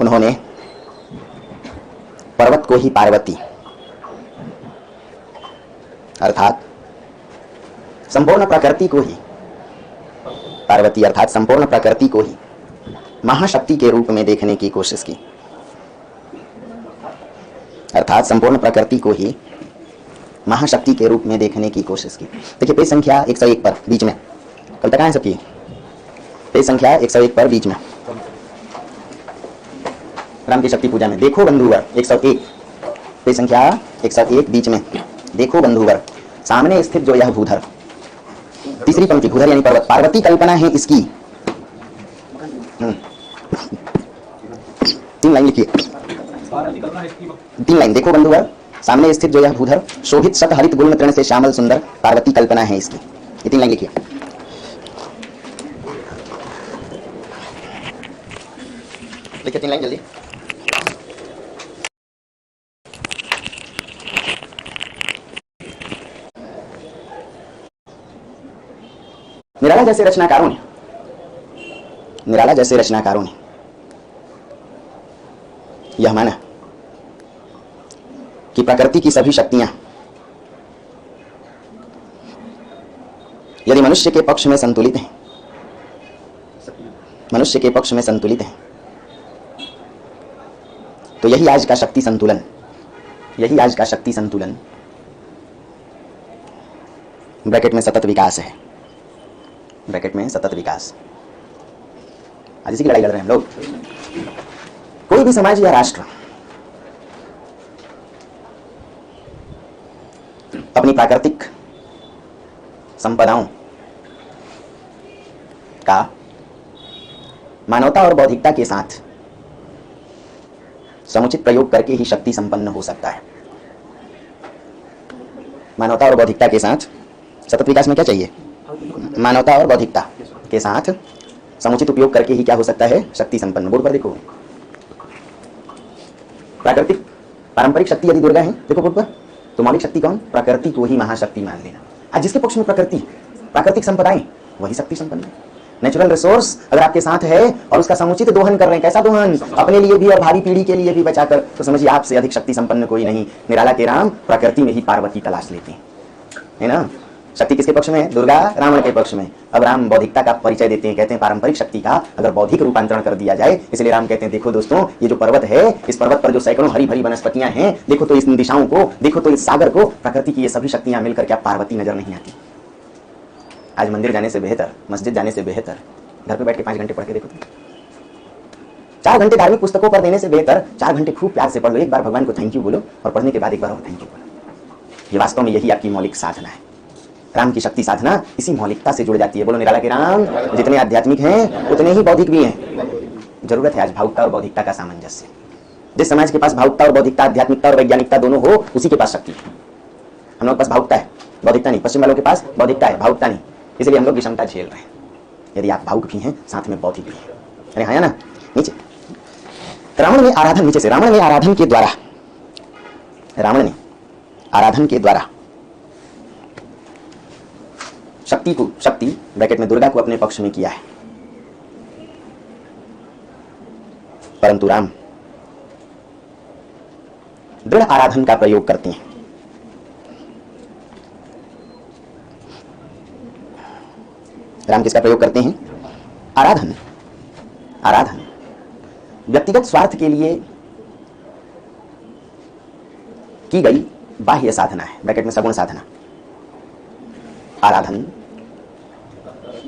S1: उन्होंने पर्वत को ही पार्वती अर्थात संपूर्ण प्रकृति को ही पार्वती अर्थात संपूर्ण प्रकृति को ही महाशक्ति के रूप में देखने की कोशिश की। अर्थात संपूर्ण प्रकृति को ही महाशक्ति के रूप में देखने की कोशिश की। देखिए पेज संख्या 101 पर बीच में कविता कहाँ है सबकी? पेज संख्या 101 पर बीच में राम की शक्ति पूजा में देखो बंधुवर 101, पेज संख्या 101 बीच में देखो बंधुवर सामने स्थित जो यह भूधर, तीसरी पंक्ति भूधर यानी पर्वत, पार्वती कल्पना है इसकी। 3 लाइन लिखिए, 3 लाइन। देखो बंधुवर सामने स्थित जो यह भूधर शोभित शत हरित गुल्म तृण से श्यामल सुंदर, पार्वती कल्पना है इसकी। ये 3 लाइन लिखिए। लिखिए 3 लाइन जल्दी। निराला जैसे रचनाकारों ने यह माना कि प्रकृति की सभी शक्तियां यदि मनुष्य के पक्ष में संतुलित हैं, तो यही आज का शक्ति संतुलन ब्रैकेट में सतत विकास है। आज इसी की लड़ाई लड़ रहे हैं हम लोग। कोई भी समाज या राष्ट्र अपनी प्राकृतिक संपदाओं का मानवता और बौद्धिकता के साथ समुचित प्रयोग करके ही शक्ति संपन्न हो सकता है। मानवता और बौद्धिकता के साथ सतत विकास में क्या चाहिए? मानवता और बौद्धिकता के साथ समुचित उपयोग करके ही क्या हो सकता है? शक्ति संपन्न। बोर्ड पर देखो, पारंपरिक शक्ति यदि दुर्गा है, देखो बोर्ड पर, तो मौलिक शक्ति कौन? प्रकृति को ही महाशक्ति मान लेना। आज जिसके पक्ष में प्राकृतिक संपदाएं, वही शक्ति संपन्न है। नेचुरल रिसोर्स अगर आपके साथ है और उसका समुचित दोहन कर रहे हैं, कैसा दोहन, अपने लिए भी और भावी पीढ़ी के लिए भी बचाकर, तो समझिए आपसे अधिक शक्ति संपन्न कोई नहीं। निराला के राम प्रकृति में ही पार्वती तलाश लेते हैं, है ना। शक्ति किसके पक्ष में है? दुर्गा रावण के पक्ष में। अब राम बौद्धिकता का परिचय देते हैं, कहते हैं पारंपरिक शक्ति का अगर बौद्धिक रूपांतरण कर दिया जाए, इसलिए राम कहते हैं देखो दोस्तों, ये जो पर्वत है, इस पर्वत पर जो सैकड़ों हरी भरी वनस्पतियां हैं, देखो तो इस दिशाओं को, देखो तो इस सागर को, प्रकृति की ये सभी शक्तियां मिलकर क्या पार्वती नजर नहीं आती? आज मंदिर जाने से बेहतर, मस्जिद जाने से बेहतर घर पे बैठ के 5 घंटे पढ़ के देखो, 4 घंटे धार्मिक पुस्तकों पर देने से बेहतर 4 घंटे खूब प्यार से पढ़ लो, एक बार भगवान को थैंक यू बोलो और पढ़ने के बाद एक बार और थैंक यू बोलो। ये वास्तव में यही आपकी मौलिक साधना है। राम की शक्ति साधना इसी मौलिकता से जुड़ जाती है। बोलो निराला के राम जितने आध्यात्मिक हैं उतने ही बौद्धिक भी हैं। जरूरत है आज भावुकता और बौद्धिकता का सामंजस्य। जिस समाज के पास भावुकता और बौद्धिकता, आध्यात्मिकता और वैज्ञानिकता दोनों हो, उसी के पास शक्ति है। हम लोग के पास भावुकता है, बौद्धिकता नहीं। पश्चिम वालों के पास बौद्धिकता है, भावुकता नहीं, इसलिए हम लोग विषमता झेल रहे हैं। यदि आप भावुक भी हैं साथ में बौद्धिक भी हैं। अरे हाँ ना, नीचे रावण ने आराधन, नीचे से रावण ने आराधन के द्वारा, रावण ने आराधन के द्वारा शक्ति को, शक्ति ब्रैकेट में दुर्गा को अपने पक्ष में किया है, परंतु राम दृढ़ आराधन का प्रयोग करते हैं। राम किसका प्रयोग करते हैं? आराधन। आराधन व्यक्तिगत स्वार्थ के लिए की गई बाह्य साधना है, ब्रैकेट में सगुण साधना। आराधन,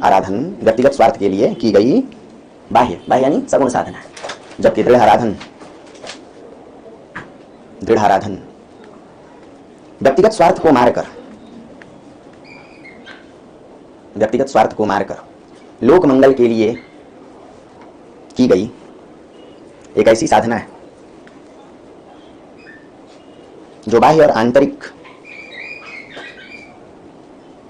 S1: आराधन व्यक्तिगत स्वार्थ के लिए की गई बाह्य, बाह्य यानी सगुण साधना है, जबकि दृढ़ आराधन, दृढ़ आराधन व्यक्तिगत स्वार्थ को मारकर, व्यक्तिगत स्वार्थ को मारकर लोक मंगल के लिए की गई एक ऐसी साधना है जो बाह्य और आंतरिक,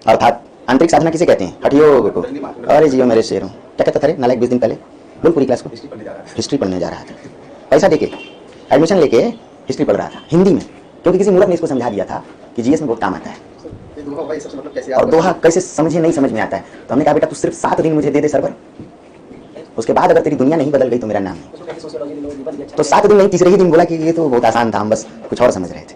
S1: अर्थात आंतरिक साधना किसे कहते हैं? हठयोग को। अरे जियो मेरे शेरों, क्या कहता था रे नालायक 20 दिन पहले? बोल पूरी क्लास को। हिस्ट्री पढ़ने जा रहा था, पैसा देके एडमिशन लेके हिस्ट्री पढ़ रहा था हिंदी में, क्योंकि किसी मूर्ख ने इसको समझा दिया था कि जीएस में बहुत काम आता है। और दोहा कैसे समझे, नहीं समझ में आता है। तो हमने कहा बेटा तू सिर्फ 7 दिन मुझे दे दे सर्वर, उसके बाद अगर तेरी दुनिया नहीं बदल गई तो मेरा नाम नहीं। तो 7 दिन नहीं, तीसरे ही दिन बोला कि ये तो बहुत आसान था, हम बस कुछ और समझ रहे थे।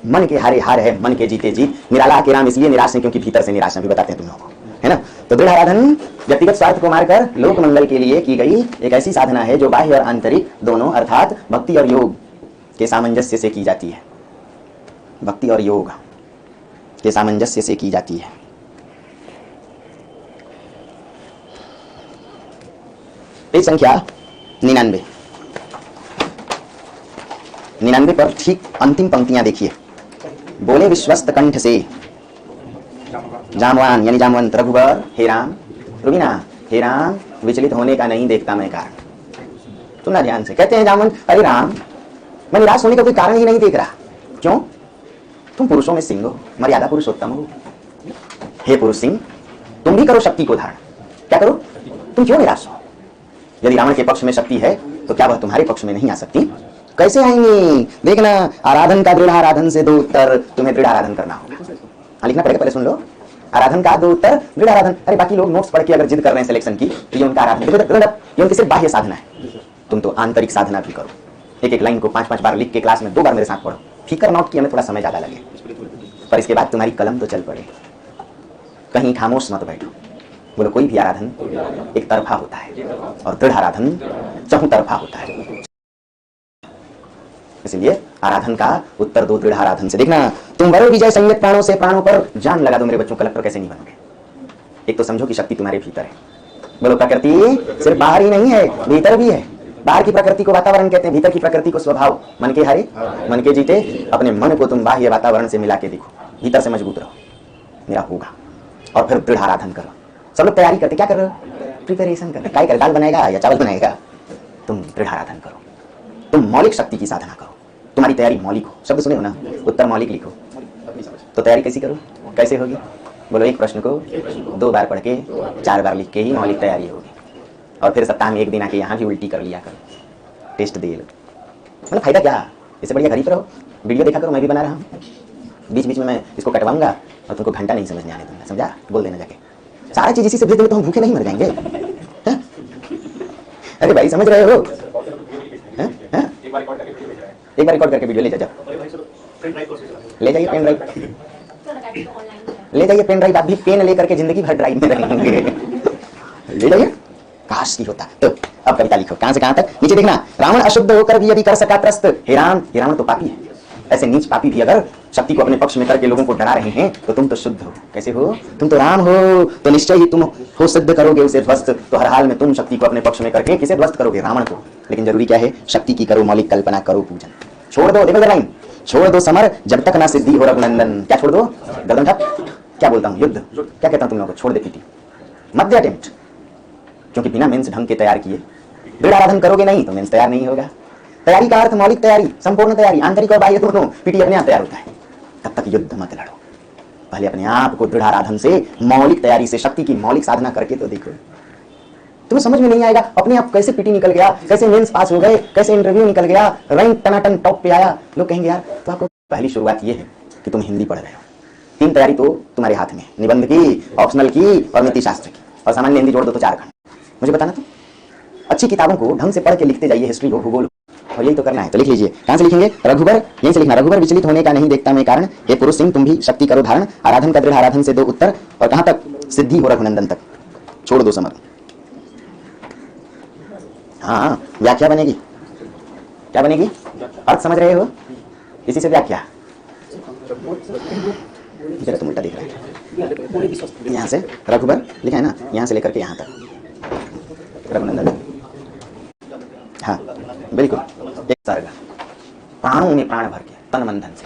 S1: मन के हारे हार है, मन के जीते जीत। निराला के राम इसलिए निराश है क्योंकि भीतर से निराश है, भी बताते हैं तुम लोगों को, है ना। तो दृढ़ आराधन व्यक्तिगत स्वार्थ को मारकर लोक मंगल के लिए की गई एक ऐसी साधना है जो बाह्य और आंतरिक दोनों, अर्थात भक्ति और योग के सामंजस्य से की जाती है। भक्ति और योग के सामंजस्य से की जाती है। पेज संख्या 99, 99 पर ठीक अंतिम पंक्तियां देखिए। बोले विश्वस्त कंठ से जामवान यानी जामवंत रघुवर, हे राम रुबिना, हे राम विचलित होने का नहीं देखता मैं कारण। सुनना ध्यान से, कहते हैं जामवंत, अरे राम मैं निराश होने का कोई कारण ही नहीं देख रहा। क्यों? तुम पुरुषों में सिंह हो, मर्यादा पुरुषोत्तम हो। हे पुरुष सिंह, तुम भी करो शक्ति को धारण। क्या करो? तुम क्यों निराश हो? यदि रावण के पक्ष में शक्ति है तो क्या वह तुम्हारे पक्ष में नहीं आ सकती? कैसे आएंगी? देखना, आराधन का दृढ़ आराधन से 2 उत्तर तुम्हें दृढ़ आराधन करना होगा। लिखना पड़ेगा, पहले सुन लो। आराधन का 2 उत्तर दृढ़ आराधन। अरे बाकी लोग नोट्स पढ़ के अगर जिद कर रहे हैं सिलेक्शन की, तो ये उनका आराधन, ये उनकी सिर्फ बाह्य साधना है। तुम तो आंतरिक साधना भी करो। एक लाइन को 5-5 बार लिख के क्लास में 2 बार मेरे साथ पढ़ो। फिकर नोट किया में थोड़ा समय ज्यादा लगे, पर इसके बाद तुम्हारी कलम तो चल पड़े। कहीं खामोश मत बैठो। बोलो कोई भी आराधन एक तरफा होता है और दृढ़ आराधन चहुतरफा होता है। इसलिए आराधन का उत्तर 2 दृढ़ आराधन से। देखना, तुम वरो विजय संयत प्राणों से प्राणों पर जान लगा दो मेरे बच्चों, कलेक्टर कैसे नहीं बनोगे। एक तो समझो कि शक्ति तुम्हारे भीतर है। बोलो प्रकृति सिर्फ बाहर ही नहीं है, भीतर भी है। बाहर की प्रकृति को वातावरण कहते हैं, भीतर की प्रकृति को स्वभाव। मन के हारे मन के जीते। अपने मन को तुम बाह्य वातावरण से मिला के देखो, भीतर से मजबूत रहो, मेरा होगा। और फिर दृढ़ आराधन करो। सब लोग तैयारी करते, क्या कर रहे हो? प्रिपरेशन कर रहे। क्या कर, दाल बनाएगा या चावल बनाएगा? तुम दृढ़ आराधन करो, तुम मौलिक शक्ति की साधना करो। तुम्हारी तैयारी मौलिक हो। शब्द सुने हो ना, उत्तर मौलिक लिखो। तो तैयारी कैसी करो, कैसे होगी? बोलो एक प्रश्न को 2 बार पढ़ के 4 बार लिख के ही मौलिक तैयारी होगी। और फिर सप्ताह में 1 दिन आके यहाँ भी उल्टी कर लिया करो, टेस्ट दे लो। मतलब फायदा क्या? इससे बढ़िया घर ही पर रहो, वीडियो देखा करो, मैं भी बना रहा हूँ। बीच बीच में मैं इसको कटवाऊंगा और तुमको घंटा नहीं समझ में आने दूंगा, समझा? बोल देना जाके। सारा चीज इसी से भेज देंगे तो हम भूखे नहीं मर जाएंगे। हैं? अरे भाई समझ रहे हो? हैं? हैं?
S2: एक बार रिकॉर्ड करके वीडियो भेज रहा है।
S1: एक बार रिकॉर्ड करके वीडियो ले जाओ, ले जाइए पेन ड्राइव, ले जाइए पेन ड्राइव। आप भी पेन लेकर के जिंदगी भर ड्राइव में रहेंगे। ले जाइए, काश की होता। तो अब कविता लिखो, कहां से कहां तक? नीचे देखना, रावण अशुद्ध होकर भी यदि कर सका त्रस्त, हे रावण तो पापी है। ऐसे नीच पापी भी अगर शक्ति को अपने पक्ष में करके लोगों को डरा रहे हैं तो तुम तो शुद्ध हो। कैसे हो? तुम तो राम हो, तो निश्चय ही तुम हो सिद्ध करोगे उसे ध्वस्त। तो हर हाल में तुम शक्ति को अपने पक्ष में करके किसे ध्वस्त करोगे? रावण को। लेकिन जरूरी क्या है? शक्ति की करो मौलिक कल्पना, करो पूजन। छोड़ दो, देखो लाइन, छोड़ दो समर जब तक ना सिद्धि हो रघुनंदन। क्या छोड़ दो? गर्दन ठप। क्या बोलता हूँ? युद्ध। क्या कहता हूँ तुम लोगों को? छोड़ दे पीटी, मध्य अटेम्प्ट। क्योंकि बिना मेंस ढंग के तैयार किए दृढ़ आराधन करोगे नहीं तो मेंस तैयार नहीं होगा। तैयारी का अर्थ मौलिक तैयारी, संपूर्ण तैयारी, आंतरिक और बाह्य दोनों। पीटी अपने आप तैयार होता है। तब तक युद्ध मत लड़ो, पहले अपने आप को दृढ़ आराधन से, मौलिक तैयारी से, शक्ति की मौलिक साधना करके तो देखो। तुम्हें समझ में नहीं आएगा अपने आप कैसे पीटी निकल गया, कैसे मेंस पास हो गए, कैसे इंटरव्यू निकल गया, रैंक टनाटन टॉप पे आया। लोग कहेंगे यार तो आपको पहली शुरुआत ये है कि तुम हिंदी पढ़ रहे हो। 3 तैयारी तो तुम्हारे हाथ में, निबंध की, ऑप्शनल की और नीति शास्त्र की, और सामान्य हिंदी जोड़ दो तो 4 खंड। मुझे बताना तुम अच्छी किताबों को ढंग से पढ़ के लिखते जाइए, हिस्ट्री हो, भूगोल, और यही तो करना है। तो लिख लीजिए, कहां से लिखेंगे? रघुबर, यहीं से लिखना। रघुबर विचलित होने का नहीं देखता मैं कारण, हे पुरुष सिंह तुम भी शक्ति करो धारण। आराधन का दृढ़ आराधन से दो उत्तर, और कहां तक? सिद्धि हो रघुनंदन तक। छोड़ दो समर। हाँ, व्याख्या बनेगी। क्या बनेगी? अर्थ समझ रहे हो? इसी से व्याख्या। जरा तुम उल्टा देख रहे हो। यहाँ से रघुबर लिखा है ना, यहाँ से लेकर के यहाँ तक रघुनंदन। हाँ बिल्कुल, एक सर्ग, प्राणों में प्राण भर के, तन मन धन से।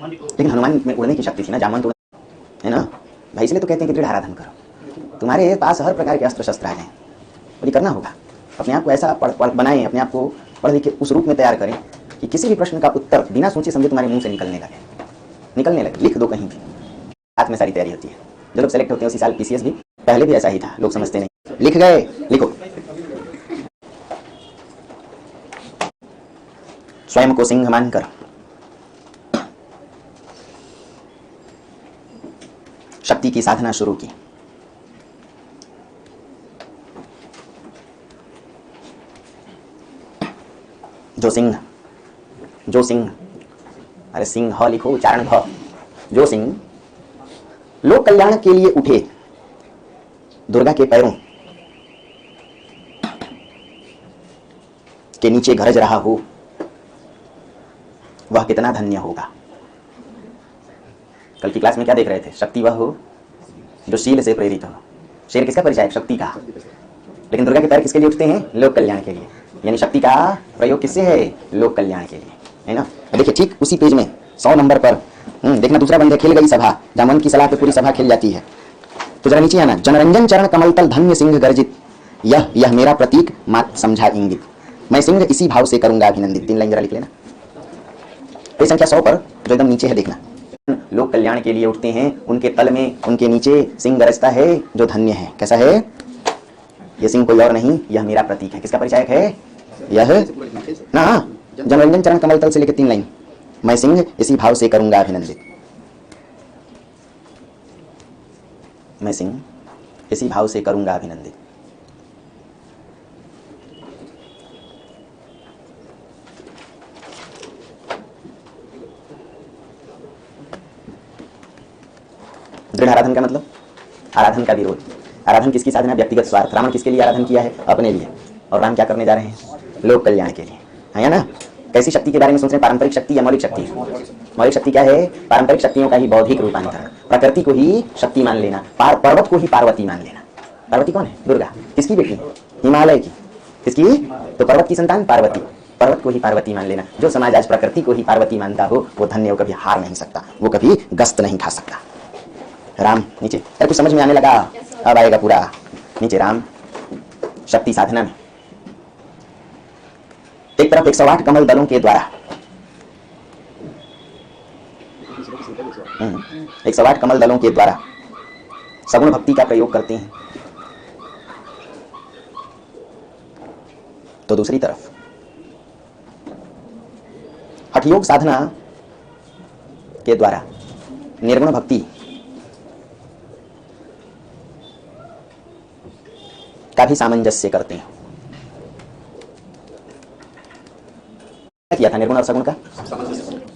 S1: लेकिन हनुमान में उड़ने की शक्ति थी ना, जामवंत तो है ना भाई, इसलिए तो कहते हैं कि दृढ़ आराधन करो। तुम्हारे पास हर प्रकार के अस्त्र शस्त्र आ जाएं, और ये करना होगा। अपने आप को ऐसा बनाएं, अपने आप को पढ़ लिख के उस रूप में तैयार करें कि किसी भी प्रश्न का उत्तर बिना सोचे समझे तुम्हारे मुंह से निकलने लगे। लिख दो कहीं भी, हाथ में सारी तैयारी होती है। जो लोग सेलेक्ट होते हैं उसी साल पीसीएस भी, पहले भी ऐसा ही था, लोग समझते नहीं। लिख गए, लिखो। स्वयं को सिंह मानकर शक्ति की साधना शुरू की। जो सिंह, अरे सिंह ह लिखो, उच्चारण भ। जो सिंह लोक कल्याण के लिए उठे, दुर्गा के पैरों के नीचे गरज रहा हो, वह कितना धन्य होगा। कल की क्लास में क्या देख रहे थे? शक्ति वह हो जो शील से प्रेरित हो। शेर किसका परिचय? शक्ति का। लेकिन दुर्गा के पैर किसके लिए उठते हैं? लोक कल्याण के लिए। यानी शक्ति का प्रयोग किससे है? लोक कल्याण के लिए, है ना। देखिए ठीक उसी पेज में 100 नंबर पर देखना, दूसरा बंद है, खेल गई सभा। जामवंत की सलाह पे पूरी सभा खेल जाती है। तो जरा नीचे आना, जनरंजन चरण कमल तल धन्य सिंह गर्जित, यह मेरा प्रतीक मात समझा इंगित, मैं सिंह इसी भाव से करूंगा अभिनंदित। 3 लाइन जरा लिख लेना। पेज संख्या 100 पर जो एकदम नीचे है देखना, लोक कल्याण के लिए उठते हैं, उनके तल में, उनके नीचे सिंह गरजता है जो धन्य है। कैसा है? यह सिंह कोई और नहीं, यह मेरा प्रतीक है। किसका परिचायक है? यह ना, जनरंजन चरण कमल तल से लेकर 3 लाइन, मैं सिंह इसी भाव से करूंगा अभिनंदित, मैं सिंह इसी भाव से करूंगा अभिनंदित। दृढ़ आराधन का मतलब आराधन का विरोध। आराधन किसकी साधना? व्यक्तिगत स्वार्थ। रावण किसके लिए आराधन किया है? अपने लिए। और राम क्या करने जा रहे हैं? लोक कल्याण के लिए, है ना। कैसी शक्ति के बारे में सोच रहे हैं? पारंपरिक शक्ति या मौलिक शक्ति? मौलिक शक्ति क्या है? पारंपरिक शक्तियों का ही बौद्धिक रूपांतरण, प्रकृति को ही शक्ति मान लेना, पर्वत को ही पार्वती मान लेना। पार्वती कौन है? दुर्गा। किसकी बेटी? हिमालय की। किसकी? तो पर्वत की संतान पार्वती। पर्वत को ही पार्वती मान लेना। जो समाज आज प्रकृति को ही पार्वती मानता हो वो धन्य, वो कभी हार नहीं सकता, वो कभी गस्त नहीं खा सकता। राम नीचे, अरे कुछ समझ में आने लगा? अब आएगा पूरा नीचे। राम शक्ति साधना में एक तरफ 108 कमल दलों के द्वारा 108 कमल दलों के द्वारा सगुण भक्ति का प्रयोग करते हैं, तो दूसरी तरफ हठयोग साधना के द्वारा निर्गुण भक्ति का भी सामंजस्य करते हैं। क्या किया था निर्गुण और सगुण का?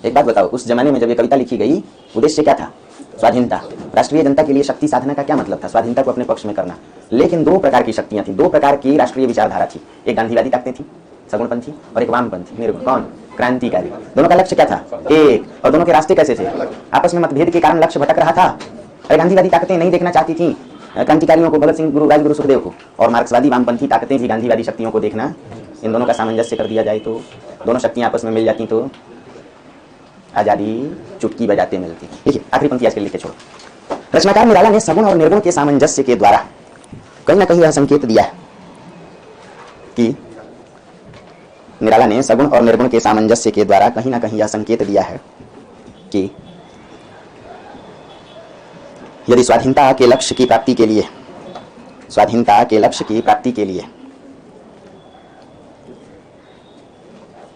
S1: एक बात बताओ, उस जमाने में जब ये कविता लिखी गई, उद्देश्य क्या था? स्वाधीनता। राष्ट्रीय जनता के लिए शक्ति साधना का क्या मतलब था? स्वाधीनता को अपने पक्ष में करना। लेकिन दो प्रकार की शक्तियां थी, दो प्रकार की राष्ट्रीय विचारधारा थी। एक गांधीवादी ताकतें थी, सगुणपंथी, और एक वामपंथी, निर्गुण। कौन? क्रांतिकारी। दोनों का लक्ष्य क्या था? एक। और दोनों के रास्ते कैसे थे? आपस में मतभेद के कारण लक्ष्य भटक रहा था। अरे गांधीवादी ताकतें नहीं देखना चाहती थी क्रांतिकारियों को, भगत सिंह, गुरु राजगुरु सुखदेव को, और मार्क्सवादी वामपंथी ताकतें भी गांधीवादी शक्तियों को देखना। इन दोनों का सामंजस्य कर दिया जाए तो, दोनों शक्तियां आपस में मिल जाती तो आजादी चुटकी बजाते मिलती। देखिए आखिरी पंक्ति आज के लिख के छोड़ो। रचनाकार निराला ने सगुण और निर्गुण के सामंजस्य के द्वारा कहीं ना कहीं यह संकेत दिया कि निराला ने सगुण और निर्गुण के सामंजस्य के द्वारा कहीं ना कहीं यह संकेत दिया है कि यदि स्वाधीनता के लक्ष्य की प्राप्ति के लिए, स्वाधीनता के लक्ष्य की प्राप्ति के लिए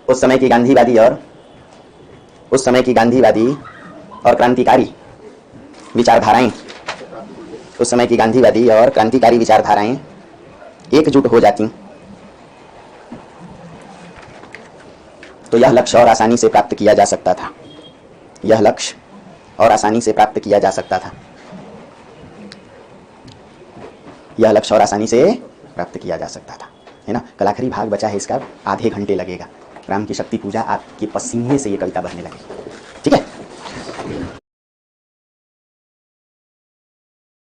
S1: उस समय की गांधीवादी और क्रांतिकारी विचारधाराएं, उस समय की गांधीवादी और क्रांतिकारी विचारधाराएं एकजुट हो जाती तो यह लक्ष्य और आसानी से प्राप्त किया जा सकता था। यह लक्ष्य और आसानी से प्राप्त किया जा सकता था। यह लक्ष्य और आसानी से प्राप्त किया जा सकता था, है ना। कल आखिरी भाग बचा है इसका, आधे घंटे लगेगा। राम की शक्ति पूजा, आपके पसीने से ये कविता बहने लगेगी।